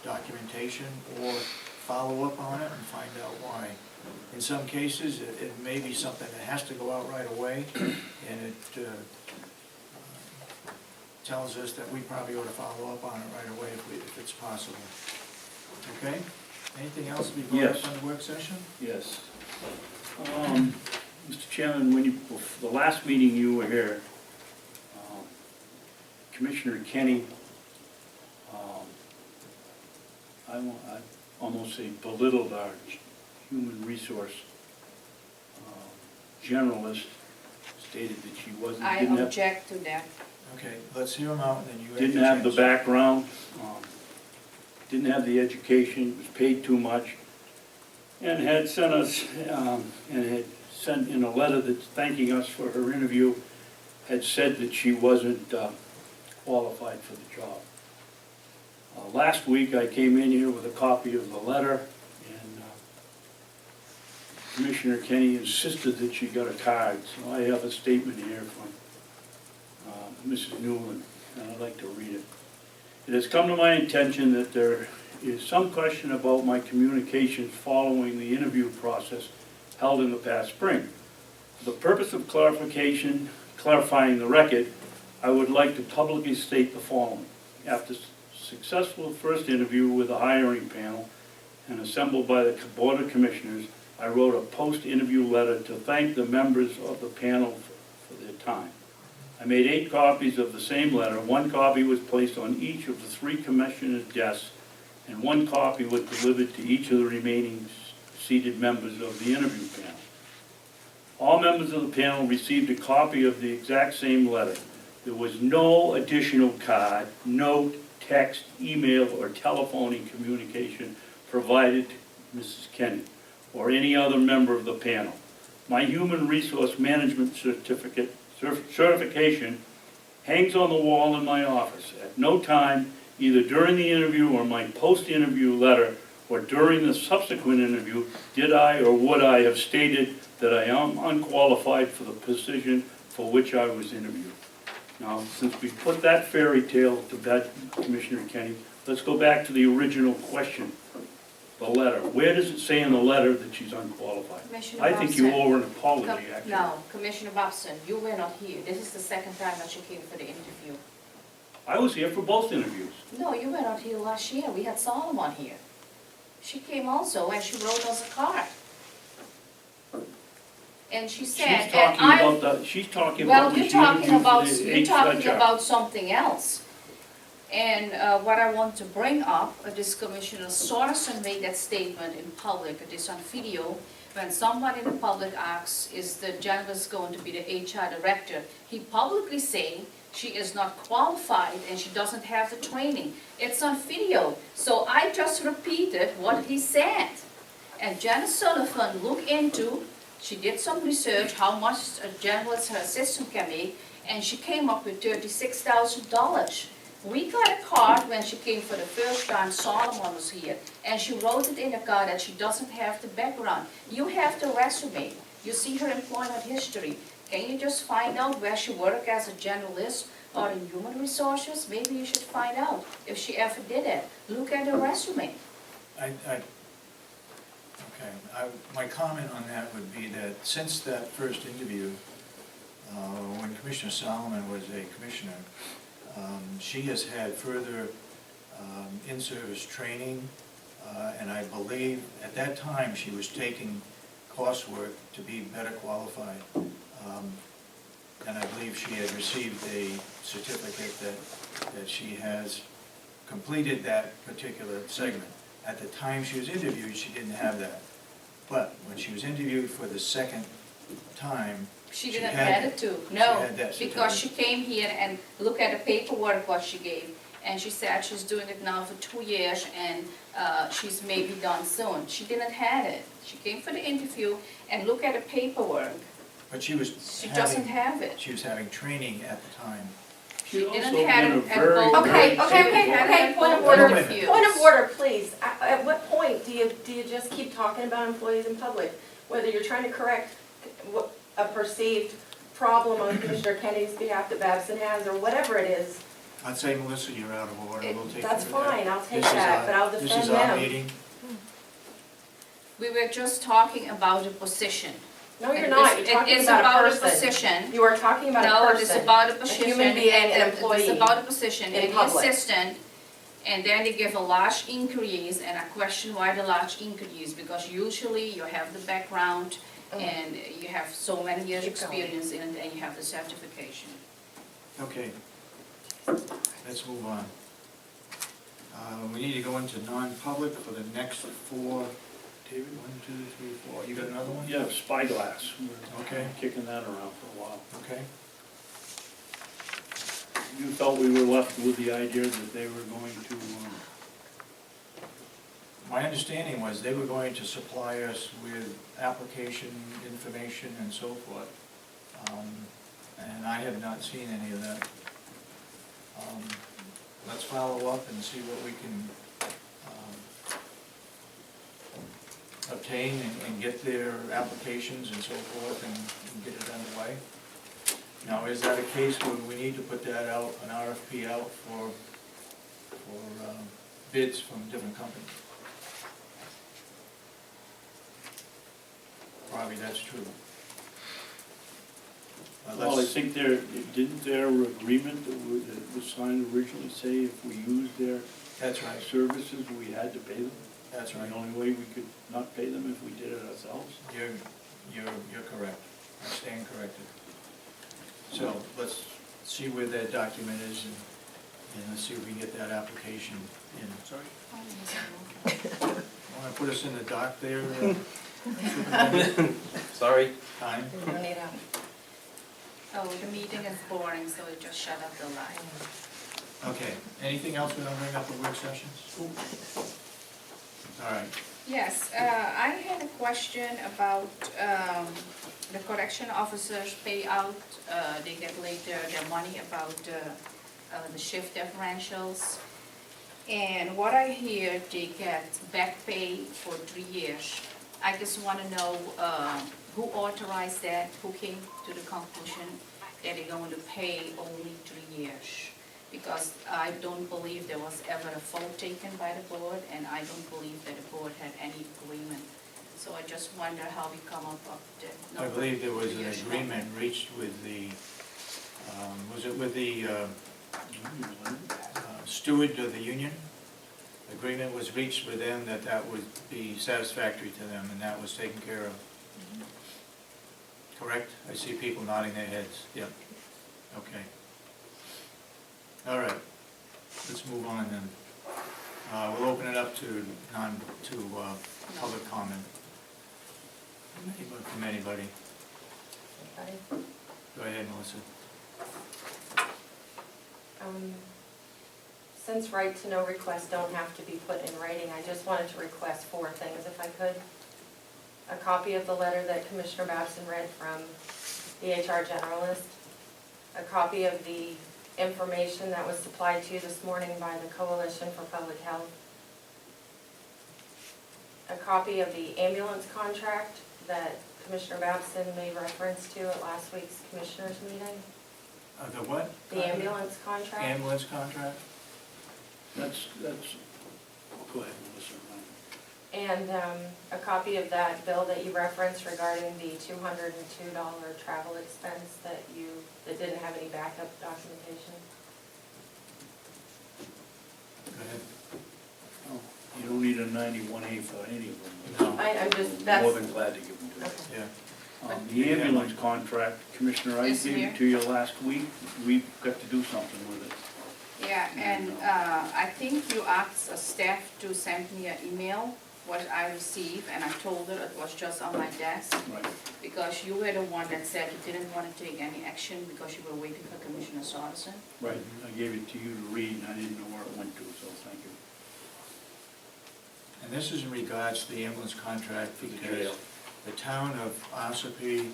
documentation or follow up on it and find out why. In some cases, it may be something that has to go out right away, and it tells us that we probably ought to follow up on it right away if it's possible. Okay? Anything else to be brought Yes. up on the work session? yes. Mr. Chairman, when you, the last meeting you were here, Commissioner Kenney, I almost say belittled our human resource generalist, stated that she wasn't, I didn't have, object to that. Okay, let's hear them out, and then you have didn't your have the chance. background, didn't have the education, was paid too much, and had sent us, and had sent in a letter that's thanking us for her interview, had said that she wasn't qualified for the job. Last week, I came in here with a copy of the letter, and Commissioner Kenney insisted that she got a card, so I have a statement here from Mrs. Newland, and I'd like to read it. It has come to my attention that there is some question about my communications following the interview process held in the past spring. For the purpose of clarifying the record, I would like to publicly state the following. After successful first interview with the hiring panel and assembled by the Board of Commissioners, I wrote a post-interview letter to thank the members of the panel for their time. I made 8 copies of the same letter. 1 copy was placed on each of the 3 commissioners' desks, and 1 copy was delivered to each of the remaining seated members of the interview panel. All members of the panel received a copy of the exact same letter. There was no additional card, note, text, email, or telephone communication provided to Mrs. Kenney or any other member of the panel. My Human Resource Management certification hangs on the wall in my office. At no time, either during the interview or my post-interview letter or during the subsequent interview, did I or would I have stated that I am unqualified for the position for which I was interviewed. Now, since we put that fairy tale to bed, Commissioner Kenney, let's go back to the original question, the letter. Where does it say in the letter that she's unqualified? Commissioner I think you Babson. owe her an apology, actually. No, Commissioner Babson, you were not here. This is the second time that you came for the interview. I was here for both interviews. No, you were not here last year. We had Solomon here. She came also and she wrote us a card. And she said, She's talking about when you're she talking interviewed about, for the you're talking HR. about something else. And what I want to bring up, this Commissioner Sorensen made that statement in public, it is on video, when somebody in the public asks, is the journalist going to be the HR director? He publicly saying she is not qualified and she doesn't have the training. It's on video, so I just repeated what he said. And Janice Sullivan looked into, she did some research, how much a journalist, her assistant can make, and she came up with $36,000. We got a card when she came for the first time, Solomon was here, and she wrote it in the card that she doesn't have the background. You have the resume, you see her employment history. Can you just find out where she worked as a journalist or in human resources? Maybe you should find out if she ever did it. Look at her resume. My comment on that would be that since that first interview, when Commissioner Solomon was a commissioner, she has had further in-service training, and I believe at that time she was taking coursework to be better qualified. And I believe she had received a certificate that she has completed that particular segment. At the time she was interviewed, she didn't have that. But when she was interviewed for the second time, She didn't have it too, no, had that because she came here and looked at the paperwork what she gave, and she said she's doing it now for 2 years and she's maybe done soon. She didn't have it. She came for the interview and looked at the paperwork. But she was She doesn't have it. She was having training at the time. She's She didn't also have been a it at very, both. Okay, very okay, capable- okay, point of Wait a order, minute. point of order, please. At what point do you just keep talking about employees in public? Whether you're trying to correct a perceived problem on Commissioner Kennedy's behalf that Babson has, or whatever it is, I'd say, Melissa, you're out of order. We'll take that's care of that. fine, I'll take This is that, our- but I'll defend This is our them. meeting. We were just talking about the position. No, you're not, you're talking about a person. Position. You are talking about a No, person. it's about a position. human being, an and employee It's about a position, in and the public. assistant, and then they give a large increase, and I question why the large increase, because usually you have the background, and you have so many years' Keep going. experience in it, and you have the certification. Okay. Let's move on. We need to go into non-public for the next four. David, 1, 2, 3, 4. You got another one? Yeah, spyglass. We're Okay. kicking that around for a while. Okay. You felt we were left with the idea that they were going to, My understanding was they were going to supply us with application information and so forth. And I have not seen any of that. Let's follow up and see what we can obtain and get their applications and so forth and get it underway. Now, is that a case where we need to put that out, an RFP out for bids from different companies? Probably that's true. well, I think didn't their agreement that was signed originally say if we used their That's right, services, we had to pay them? that's right. The only way we could not pay them if we did it ourselves? You're correct. I stand corrected. So let's see where that document is and let's see if we can get that application in. Sorry? Want to put us in the dock there? Sorry. Time? Oh, the meeting is boring, so we just shut up the line. Okay. Anything else we don't bring up at work sessions? All right. Yes, I had a question about the correction officers payout. They get later their money about the shift differentials. And what I hear, they get back pay for 3 years. I just want to know who authorized that, who came to the conclusion that they're going to pay only 3 years. Because I don't believe there was ever a vote taken by the board, and I don't believe that the board had any agreement. So I just wonder how we come up with the I number. believe there was 3 an years. agreement reached with the, was it with the steward of the union? Agreement was reached with them that that would be satisfactory to them, and that was taken care of. Correct? I see people nodding their heads. Yep. Okay. All right. Let's move on then. We'll open it up to public comment. From anybody. Go ahead, Melissa. Since right-to-know requests don't have to be put in writing, I just wanted to request 4 things if I could. A copy of the letter that Commissioner Babson read from the HR generalist. A copy of the information that was supplied to you this morning by the Coalition for Public Health. A copy of the ambulance contract that Commissioner Babson made reference to at last week's commissioners meeting. The what? The ambulance contract. Ambulance contract? That's, go ahead, Melissa. And a copy of that bill that you referenced regarding the $202 travel expense that didn't have any backup documentation. Go ahead. Oh, you don't need a 91A for any of them. No. I'm just, More that's, than glad to give them to you. okay. Yeah. The ambulance contract, Commissioner, I It's gave here. it to you last week, we've got to do something with it. Yeah, and I think you asked staff to send me an email, what I received, and I told her it was just on my desk, Right. because you were the one that said you didn't want to take any action because you were waiting for Commissioner Sorensen. Right, I gave it to you to read, and I didn't know where it went to, so thank you. And this is in regards to the ambulance contract For the because jail. the town of Ossipee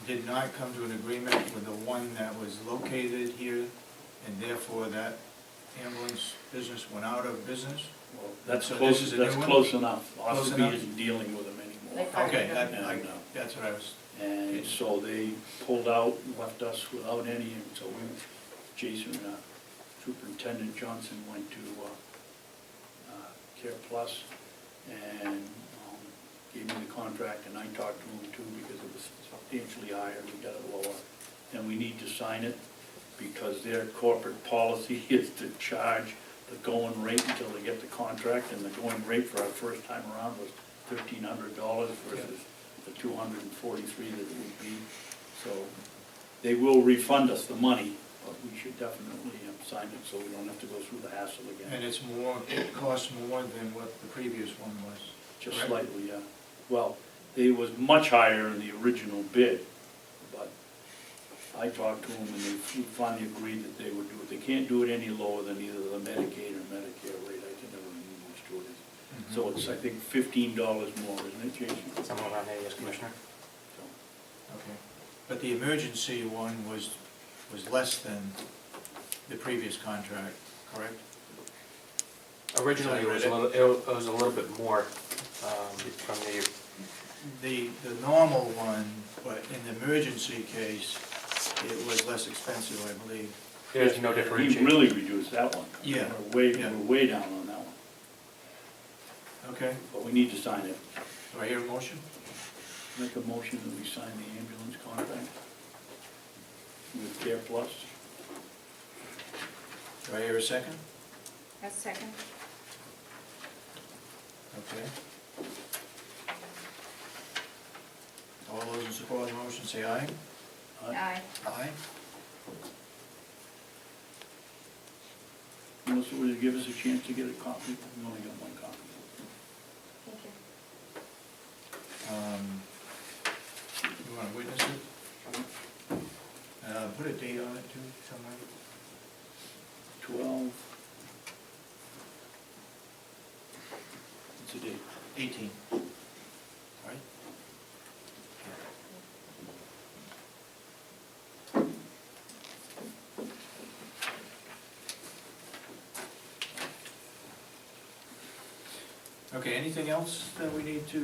did not come to an agreement with the one that was located here, and therefore that ambulance business went out of business. Well, that's So close, this is a new that's one? close enough. Close Ossipee enough? isn't dealing with them They anymore. fired Okay, them. And, that's what I was, and so they pulled out, left us without any, and so we, Jason, Superintendent Johnson went to Care Plus and gave me the contract, and I talked to him too because it was substantially higher, we got it lower. And we need to sign it because their corporate policy is to charge the going rate until they get the contract, and the going rate for our first time around was $1,500 versus the $243 that it would be. So they will refund us the money, but we should definitely sign it so we don't have to go through the hassle again. and it's more, it costs more than what the previous one was. Just correct? slightly, yeah. Well, it was much higher in the original bid, but I talked to them and they finally agreed that they would do it. They can't do it any lower than either the Medicaid or Medicare rate. I can never remember which to it is. So it's, I think, $15 more, isn't it, Jason? Somewhere around there, yes, Commissioner. So, Okay, but the emergency one was less than the previous contract, correct? Originally, it was a little bit more from The normal one, but in the emergency case, it was less expensive, I believe. there's no He differentiation. really reduced that one. Yeah, We're yeah. way down on that one, Okay, but we need to sign it. do I hear a motion? Make a motion that we sign the ambulance contract with Care Plus. Do I hear a second? A second. Okay. All those in support of the motion say aye. Aye. Aye. Melissa, will you give us a chance to get a copy? We only got one copy. Thank you. You want to witness it? Put a date on it too, somewhere. 12. What's the date? 18. Right? Okay, anything else that we need to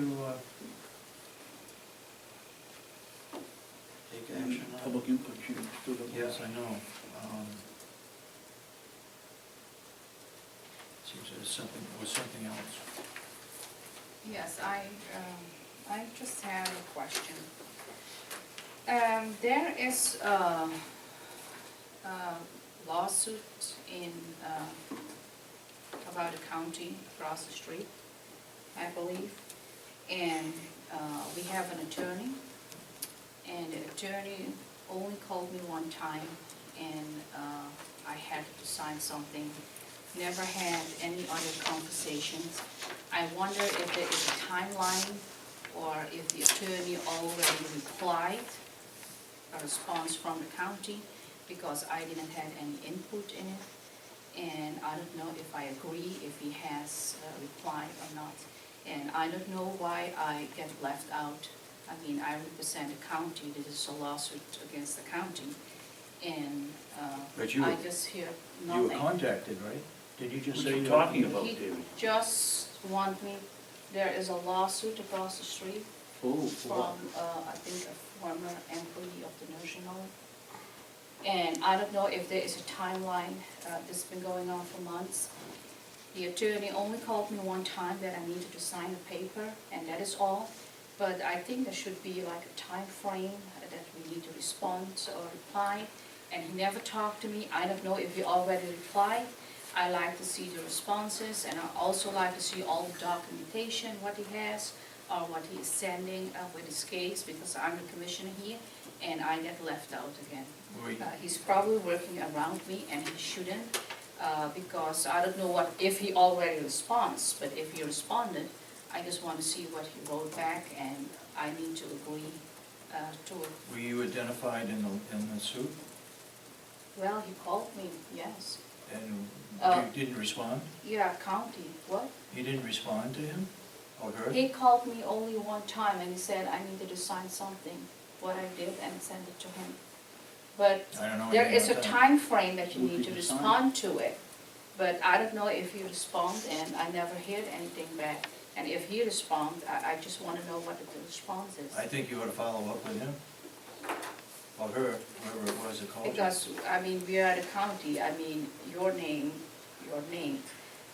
take action on? Public input, you still got. Yes, I know. Seems there's something else. Yes, I just have a question. There is a lawsuit in, about a county across the street, I believe. And we have an attorney, and the attorney only called me one time, and I had to sign something. Never had any other conversations. I wonder if there is a timeline, or if the attorney already replied, a response from the county, because I didn't have any input in it. And I don't know if I agree, if he has replied or not. And I don't know why I get left out. I mean, I represent the county, this is a lawsuit against the county. And But you were- I just hear You nothing. were contacted, right? Did you just What say? you you- talking about, He David? just want me, there is a lawsuit across the street Oh, from, I think, a former employee of the nursing home. And I don't know if there is a timeline, this has been going on for months. The attorney only called me one time that I needed to sign a paper, and that is all. But I think there should be like a time frame that we need to respond or reply, and he never talked to me. I don't know if he already replied, I like to see the responses, and I also like to see all the documentation, what he has, or what he is sending with his case, because I'm the commissioner here, and I get left out again. He's probably working around me, and he shouldn't, because I don't know what, if he already responds, but if he responded, I just want to see what he wrote back, and I need to agree to it. Were you identified in the suit? Well, he called me, yes. And Uh, you didn't respond? Yeah, county, what? You didn't respond to him or her? He called me only one time, and he said I needed to sign something, what I did, and send it to him. But I don't know there anything is a about that. time frame that you What need did to you sign? respond to it. But I don't know if you respond, and I never heard anything back. And if he responds, I just want to know what the response is. I think you ought to follow up with him or her, whoever it was that called you. Because, I mean, we are the county, I mean, your name,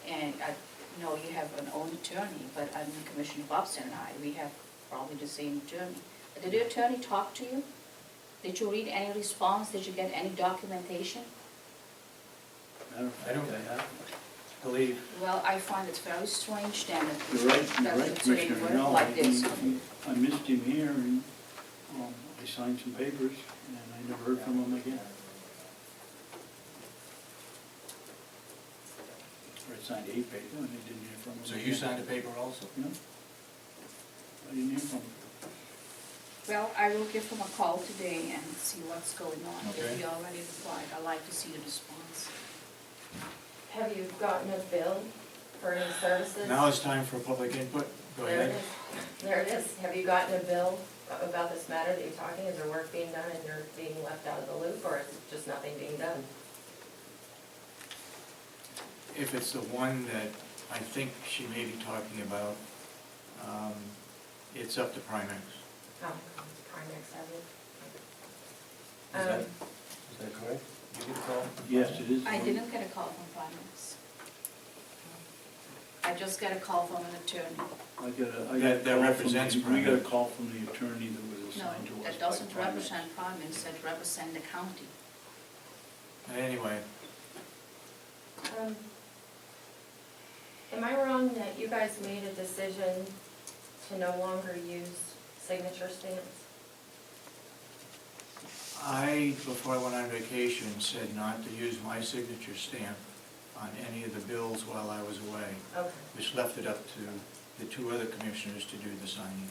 and I know you have an own attorney, but I mean, Commissioner Babson and I, we have probably the same attorney. Did the attorney talk to you? Did you read any response? Did you get any documentation? I don't believe. Well, I find it very strange then You're right, that the attorney Commissioner, worked no, like this. I missed him here, and I signed some papers, and I never heard from him again. Or I signed 8 papers, and I didn't hear from him So again. you signed a paper also? No, I didn't hear from him. Well, I will give him a call today and see what's going on. If Okay. he already replied, I'd like to see the response. Have you gotten a bill for any services? Now it's time for public input. Go There it ahead. is. There it is. Have you gotten a bill about this matter that you're talking? Is there work being done and you're being left out of the loop, or is just nothing being done? If it's the one that I think she may be talking about, it's up to Primex. Oh, Primex has it. Is that correct? You get a call? Yes, it is. I didn't get a call from finance. I just got a call from an attorney. I got a That call from represents we got a Primex. call from the attorney that was No, assigned to us. that by doesn't Primex. represent Primex, that represent the county. Anyway, Am I wrong that you guys made a decision to no longer use signature stamps? I, before I went on vacation, said not to use my signature stamp on any of the bills while I was away, Okay. which left it up to the 2 other commissioners to do the signing.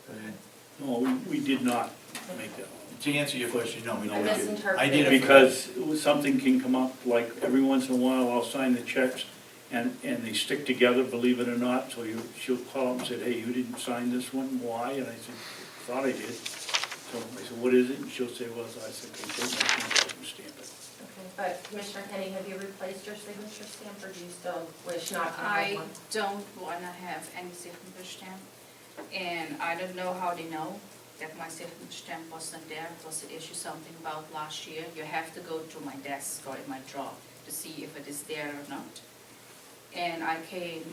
Go ahead. No, we did not make that. To answer your question, no, we I didn't. misinterpreted. I did it Because something can come up, like every once in a while, I'll sign the checks, and they stick together, believe it or not, so she'll call up and say, hey, you didn't sign this one, why? And I said, thought I did. So I said, what is it? And she'll say, well, I said, okay, take my signature and stamp it. Okay, but Commissioner Kenney, have you replaced your signature stamp, or do you still wish not to have I one? don't want to have any signature stamp, and I don't know how they know that my signature stamp wasn't there. It was an issue something about last year. You have to go to my desk or in my drawer to see if it is there or not. And I came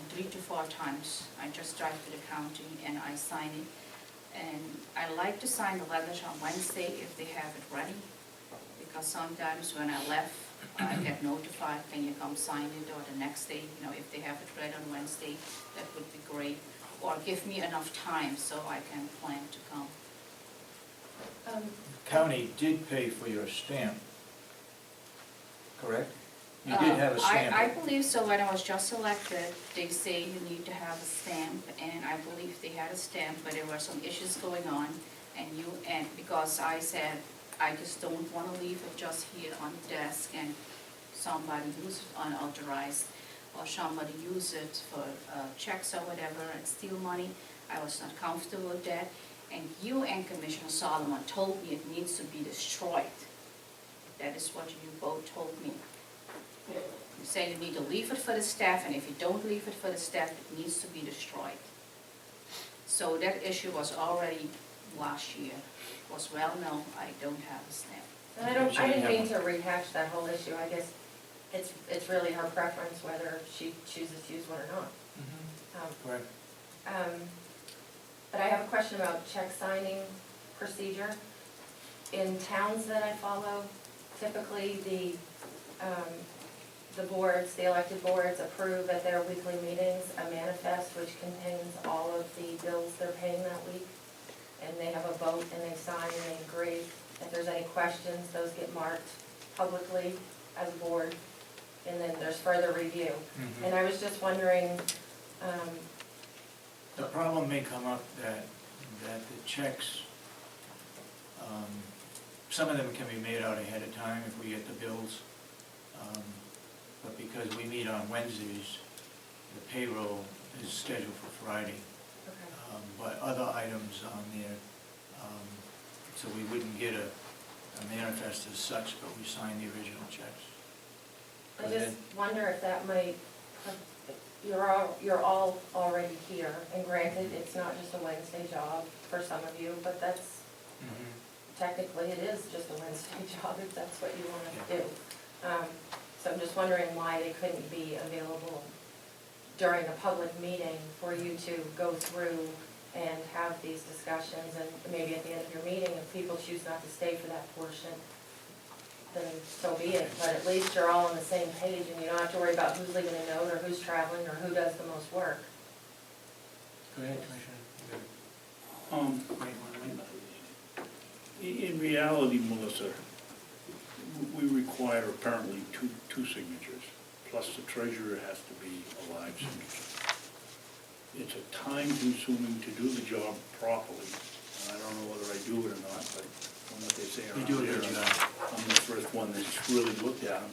3 to 4 times. I just drive to the county and I sign it. And I like to sign the letters on Wednesday if they have it ready, because sometimes when I left, I get notified, can you come sign it, or the next day, you know, if they have it ready on Wednesday, that would be great. Or give me enough time so I can plan to come. County did pay for your stamp, correct? You did have a stamp. I believe so. When I was just elected, they say you need to have a stamp, and I believe they had a stamp, but there were some issues going on, and because I said, I just don't want to leave it just here on the desk and somebody use it unauthorized, or somebody use it for checks or whatever and steal money. I was not comfortable with that. And you and Commissioner Solomon told me it needs to be destroyed. That is what you both told me. You say you need to leave it for the staff, and if you don't leave it for the staff, it needs to be destroyed. So that issue was already last year. It was well known, I don't have a stamp. And I didn't mean to rehash that whole issue. I guess it's really her preference whether she chooses to use one or not. Correct. But I have a question about check signing procedure. In towns that I follow, typically the the boards, the elected boards approve at their weekly meetings a manifest which contains all of the bills they're paying that week. And they have a vote and they sign and they agree. If there's any questions, those get marked publicly as a board. And then there's further review. And I was just wondering, The problem may come up that the checks, some of them can be made out ahead of time if we get the bills. But because we meet on Wednesdays, the payroll is scheduled for Friday. But other items on there, so we wouldn't get a manifest as such, but we sign the original checks. I just wonder if that might, you're all already here, and granted, it's not just a Wednesday job for some of you, but that's, technically it is just a Wednesday job if that's what you want to do. So I'm just wondering why they couldn't be available during a public meeting for you to go through and have these discussions, and maybe at the end of your meeting, if people choose not to stay for that portion, then so be it. But at least you're all on the same page, and you don't have to worry about who's leaving a note, or who's traveling, or who does the most work. Go ahead, Commissioner. In reality, Melissa, we require apparently two signatures, plus the treasurer has to be a live signature. It's a time-consuming to do the job properly. I don't know whether I do it or not, but from what they say around You do a here, good job. I'm the first one that's really looked at them.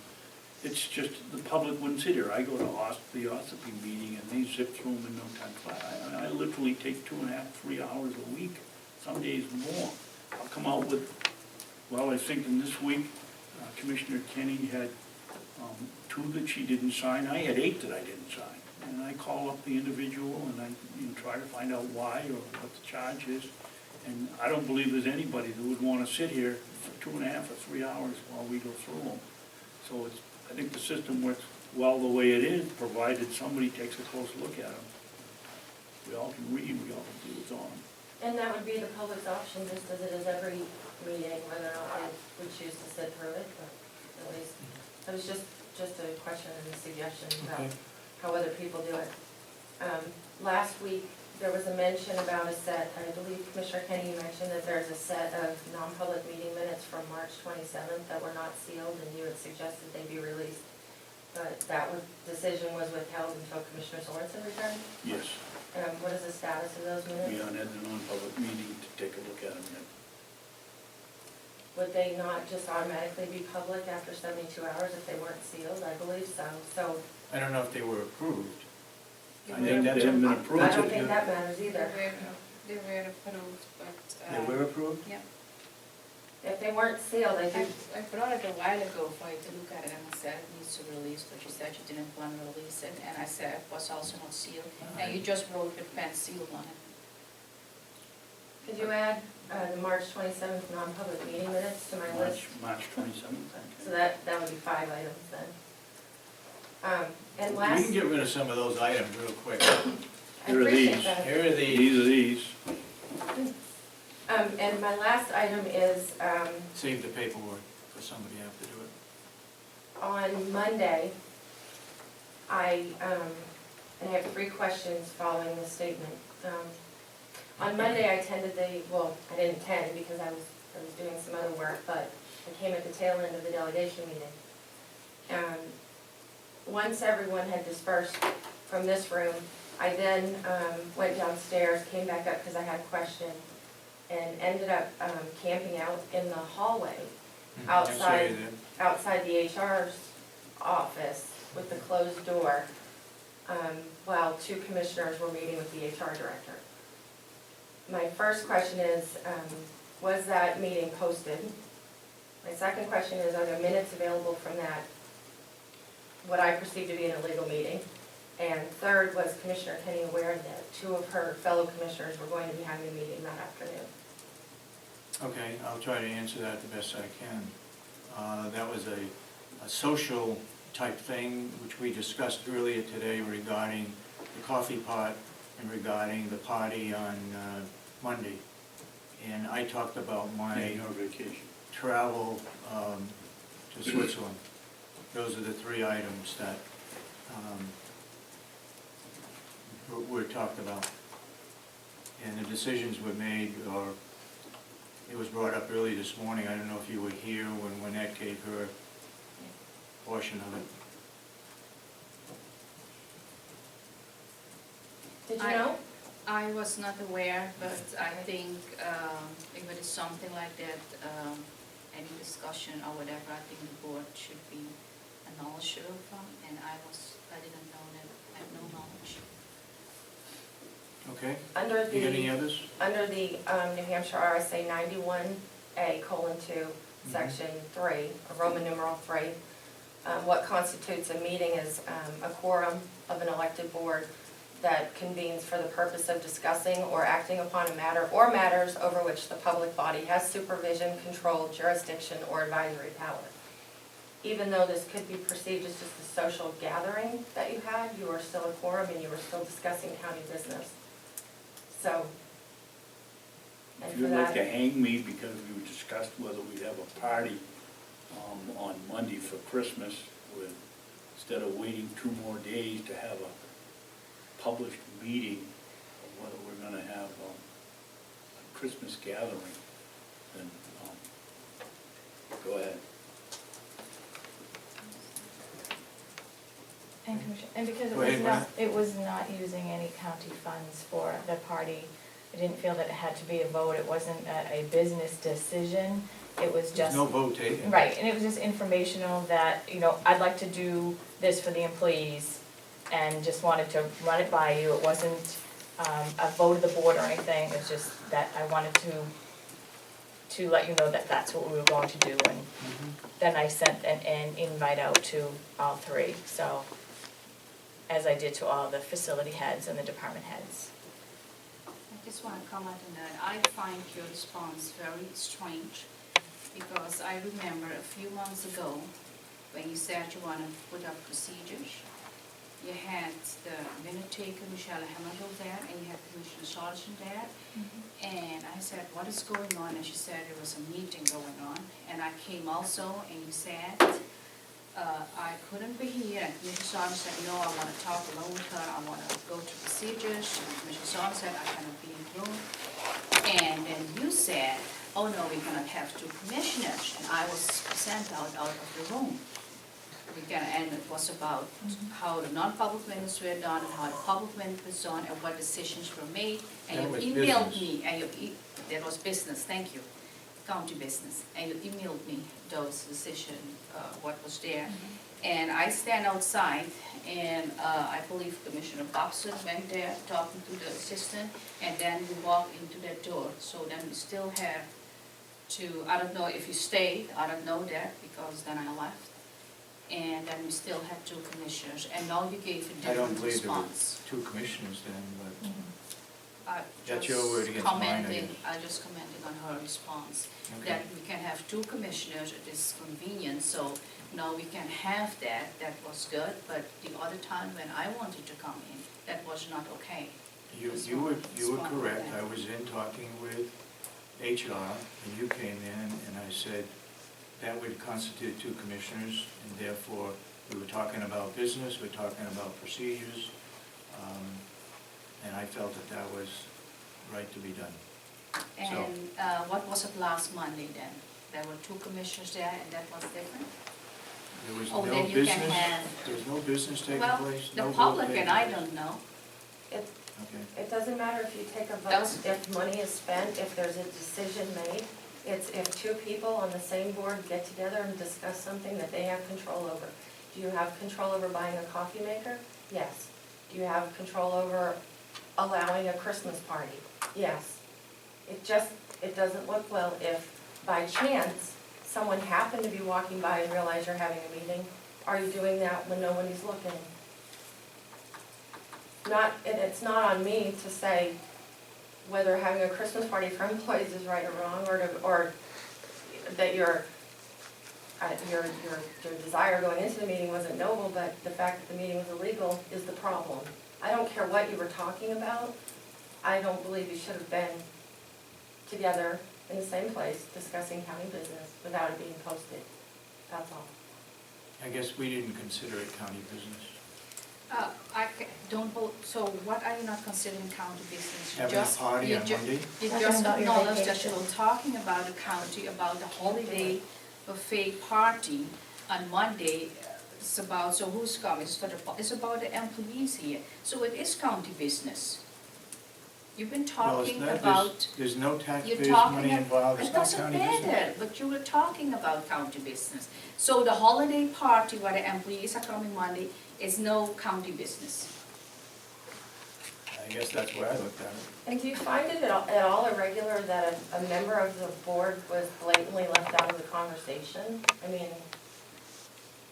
It's just, the public wouldn't sit here. I go to the Ossipee meeting and they zip through them in no time flat. I literally take 2.5, 3 hours a week, some days more. I'll come out with, well, I think in this week, Commissioner Kenney had 2 that she didn't sign. I had 8 that I didn't sign. And I call up the individual and I try to find out why or what the charge is. And I don't believe there's anybody that would want to sit here for 2.5 or 3 hours while we go through them. So I think the system works well the way it is, provided somebody takes a close look at them. We all can read, we all can do what's on them. And that would be the public's option, just as it is every meeting, whether or not they would choose to sit through it, but at least, it was just a question and a suggestion about how other people do it. Last week, there was a mention about a set, I believe Commissioner Kenney mentioned that there's a set of non-public meeting minutes from March 27th that were not sealed, and you had suggested they be released. But that decision was withheld until Commissioner Sorensen returned? Yes. What is the status of those minutes? We haven't had the non-public meeting to take a look at them yet. Would they not just automatically be public after 72 hours if they weren't sealed? I believe so. So I don't know if they were approved. They haven't been approved. I don't think that matters either. They were approved, but. They were approved? Yeah. If they weren't sealed, I think. I brought it a while ago for you to look at it, and I said it needs to be released, but you said you didn't want to release it, and I said it was also not sealed, and you just wrote the pen sealed on it. Could you add the March 27th non-public meeting minutes to my list? March 27th. So that would be 5 items then. And We last, can get rid of some of those items real quick. I Here are appreciate these. that. Here are these. These are these. And my last item is, Save the paperwork for somebody to have to do it. on Monday, and I have 3 questions following the statement. On Monday, I attended I didn't attend because I was doing some other work, but I came at the tail end of the delegation meeting. Once everyone had dispersed from this room, I then went downstairs, came back up because I had a question, and ended up camping out in the hallway outside the HR's office with the closed door, while 2 commissioners were meeting with the HR director. My first question is, was that meeting posted? My second question is, are there minutes available from that, what I perceive to be an illegal meeting? And third, was Commissioner Kenney aware that 2 of her fellow commissioners were going to be having a meeting that afternoon? Okay, I'll try to answer that the best I can. That was a social type thing, which we discussed earlier today regarding the coffee pot and regarding the party on Monday. And I talked about my Your vacation. travel to Switzerland. those are the three items that were talked about. And the decisions were made, or it was brought up early this morning. I don't know if you were here when Lynette gave her portion of it. Did you know? I was not aware, but I think if it is something like that, any discussion or whatever, I think the board should be knowledgeable from, and I didn't know that, I have no knowledge. Okay? Under You got any the, others? under the New Hampshire RSA 91A:2, Section 3, Roman numeral 3, what constitutes a meeting is a quorum of an elected board that convenes for the purpose of discussing or acting upon a matter or matters over which the public body has supervision, control, jurisdiction, or advisory power. Even though this could be perceived as just a social gathering that you had, you are still a quorum and you are still discussing county business. So, and If for you'd like to that, hang me because we discussed whether we'd have a party on Monday for Christmas, instead of waiting 2 more days to have a published meeting of whether we're gonna have a Christmas gathering, then go ahead. And Commissioner, and because Go ahead, it was not using any county funds for the party, I didn't feel that it had to be a vote, it wasn't a business decision, it was There's just. no vote taken. Right, and it was just informational that, I'd like to do this for the employees, and just wanted to run it by you. It wasn't a vote of the board or anything, it's just that I wanted to let you know that that's what we were going to do, and then I sent an invite out to all three, so, as I did to all the facility heads and the department heads. I just want to comment on that. I find your response very strange, because I remember a few months ago, when you said you want to put up procedures, you had the minute taker, Michelle Hamilton there, and you had Commissioner Sorensen there. And I said, what is going on? And she said there was a meeting going on. And I came also, and you said, I couldn't be here. And Commissioner Sorensen said, no, I want to talk alone with her. I want to go to procedures. And Commissioner Sorensen said, I cannot be in the room. And then you said, oh no, we're going to have 2 commissioners. And I was sent out of the room. And it was about how the non-public minutes were done, and how the public minutes was done, and what decisions were made. And That was you emailed business. me, and that was business, thank you, county business. And you emailed me those decisions, what was there. And I stand outside, and I believe Commissioner Babson went there talking to the assistant, and then we walked into that door. So then we still have to, I don't know if you stayed, I don't know that, because then I left. And then we still had 2 commissioners, and now you gave a I don't different believe there were response. 2 commissioners then, but That's your word against mine, I guess. I just commented on her response, Okay. that we can have 2 commissioners, it is convenient, so now we can have that was good, but the other time when I wanted to come in, that was not okay. You were correct. I was in talking with HR, and you came in, and I said that would constitute 2 commissioners, and therefore, we were talking about business, we're talking about procedures, and I felt that was right to be done. And what was it last Monday then? There were 2 commissioners there, and that was different? There was Oh, no then you can business, have- there was no business taking Well, place, the no vote public taking and I place. don't know. Okay. it doesn't matter if you take a vote, Does- if money is spent, if there's a decision made. It's if 2 people on the same board get together and discuss something that they have control over. Do you have control over buying a coffee maker? Yes. Do you have control over allowing a Christmas party? Yes. It doesn't look well if by chance someone happened to be walking by and realize you're having a meeting. Are you doing that when nobody's looking? It's not on me to say whether having a Christmas party for employees is right or wrong, or that your desire going into the meeting wasn't noble, but the fact that the meeting was illegal is the problem. I don't care what you were talking about. I don't believe you should have been together in the same place discussing county business without it being posted. That's all. I guess we didn't consider it county business. So what are you not considering county business? You Having a just- party you on ju- Monday? You Talking just about your acknowledged that vacation. you're talking about the county, about the holiday buffet party on Monday. It's about, so who's coming? It's about the employees here. So it is county business. You've been No, it's talking not. about, There's no you're taxpayers' talking, money involved, it it's not doesn't county business. matter, but you were talking about county business. So the holiday party where the employees are coming Monday is no county business. I guess that's where I looked at it. And do you find it at all irregular that a member of the board was blatantly left out of the conversation? I mean,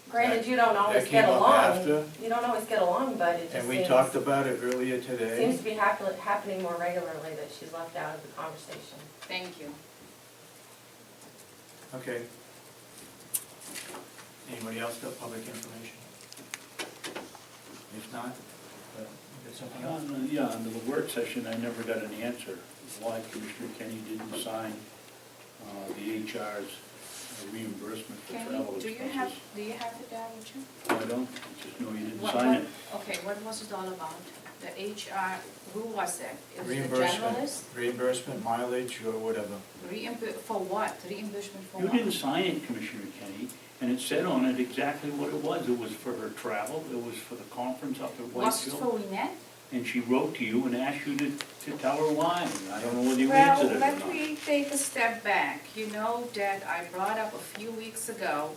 granted, you don't always That get came up along. after. You don't always get along, but it just And we seems, talked about it earlier today. seems to be happening more regularly that she's left out of the conversation. Thank you. Okay. Anybody else got public information? If not, you got something else? Yeah, under the work session, I never got an answer why Commissioner Kenney didn't sign the HR's reimbursement for travel Do expenses. you have it down with you? I don't, I just know you didn't What- sign it. Okay, what was it all about? The HR, who was that? It was the Reimbursement, generalist? reimbursement, mileage, or whatever. For what? Reimbursement for You what? didn't sign it, Commissioner Kenney, and it said on it exactly what it was. It was for her travel, it was for the conference up at Was it Whitefield. for Lynette? And she wrote to you and asked you to tell her why. I don't know whether you answered it or Well, not. let me take a step back. You know that I brought up a few weeks ago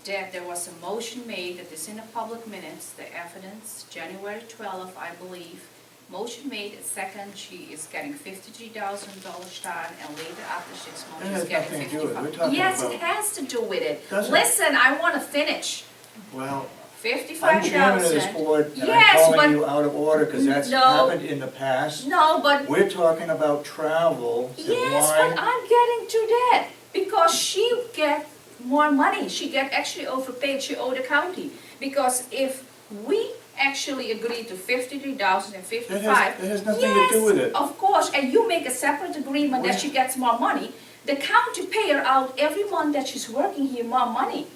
that there was a motion made, that is in the public minutes, the evidence, January 12th, I believe. Motion made, second, she is getting $53,000 start, and later after 6 months, That she's has getting nothing to do with it. We're 55. talking Yes, about- it has to do with it. Does it? Listen, I want to finish. Well, I'm 55,000. chairman of this board, and I'm Yes, but- calling you out of order, because that's No. happened in the past. No, but We're talking about travel, and yes, but why, I'm getting to that, because she get more money, she get actually overpaid, she owe the county. Because if we actually agree to 53,000 and 55. that has nothing to do with it. Yes, of course, and you make a separate agreement that she gets more money, the county pay her out every month that she's working here more money.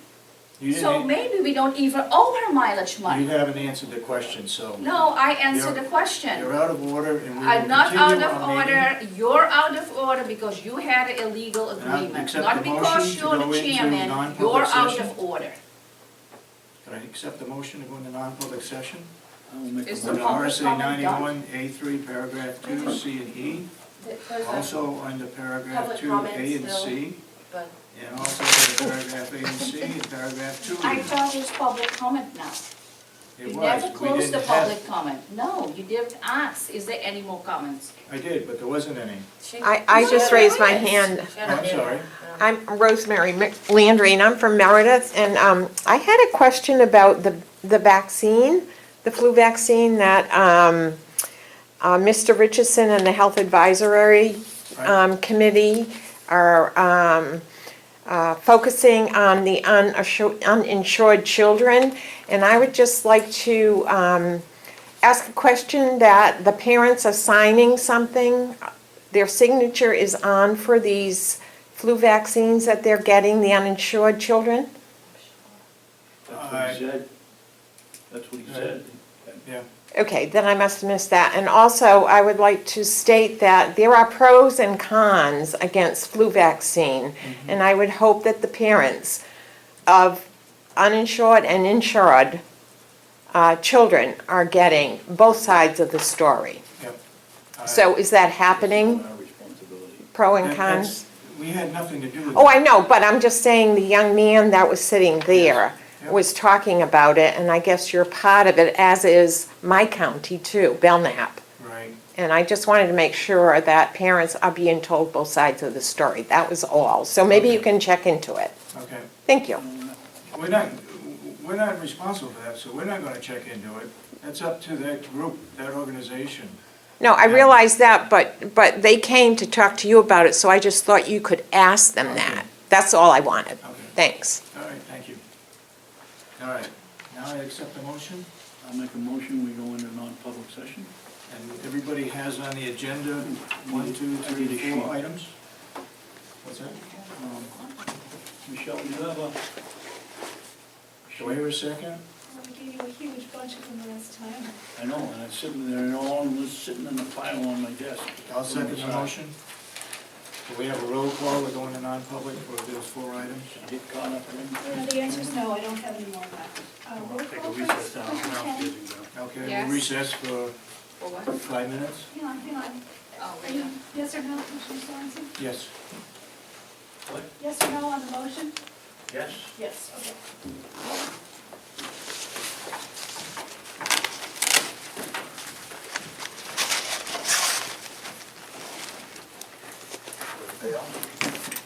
You So didn't, maybe we don't even owe her mileage you money. haven't answered the question, so. No, I answered You're- the question. You're out of order, and we will I'm not out continue of our meeting. order, you're out of order because you had an illegal And I agreement, accept not the because motion to you're go the into chairman, non-public you're out session. of order. Can I accept the motion to go into non-public session? I'll make a Is the Under motion. public RSA comment done? 91A3, paragraph 2, C and E. There's a Also under paragraph public 2, comment A and still. C. But And also under paragraph A and C and paragraph 2. I thought it was public comment now. It You was. never We closed the didn't have- public comment. No, you didn't ask, is there any more comments? I did, but there wasn't any. I just raised my hand. I'm sorry. I'm Rosemary Landry, and I'm from Meredith, and I had a question about the vaccine, the flu vaccine that Mr. Richardson and the Health Advisory Committee are focusing on the uninsured children, and I would just like to ask a question that the parents are signing something, their signature is on for these flu vaccines that they're getting, the uninsured children? That's what he said. That's what he said. Yeah. Okay, then I must have missed that. And also, I would like to state that there are pros and cons against flu vaccine. And I would hope that the parents of uninsured and insured children are getting both sides of the story. Yep. So is that happening, Our responsibility. pro and That's- cons? We had nothing to do with it. Oh, I know, but I'm just saying the young man that was sitting there Yep. was talking about it, and I guess you're part of it, as is my county too, Belknap. Right. And I just wanted to make sure that parents are being told both sides of the story. That was all. So maybe you can check into it. Okay. Thank you. We're not responsible for that, so we're not gonna check into it. That's up to that group, that organization. No, I realize that, but they came to talk to you about it, so I just thought you could ask them that. That's all I wanted. Okay. Thanks. All right, thank you. All right, now I accept the motion, I'll make a motion, we go into non-public session. and everybody has on the agenda 1, 2, I need a 3, 4 sheet. items. What's that? Michelle, do you have a Do I hear a second? We gave you a huge bunch of them last time. I know, and it's sitting there, and all of them was sitting in the pile on my desk. I'll second the motion. Do we have a roll call, we're going to non-public for those 4 items? Get caught up in. The answer is no, I don't have any more left. Roll Take a call, recess please. now. Commissioner Kennedy? Okay, we'll Yes. recess for For what? 5 minutes? Hang on. Oh, Are you, yes or no, Commissioner Sorensen? Yes. Yes or no on the motion? Yes. Yes, okay. Fail.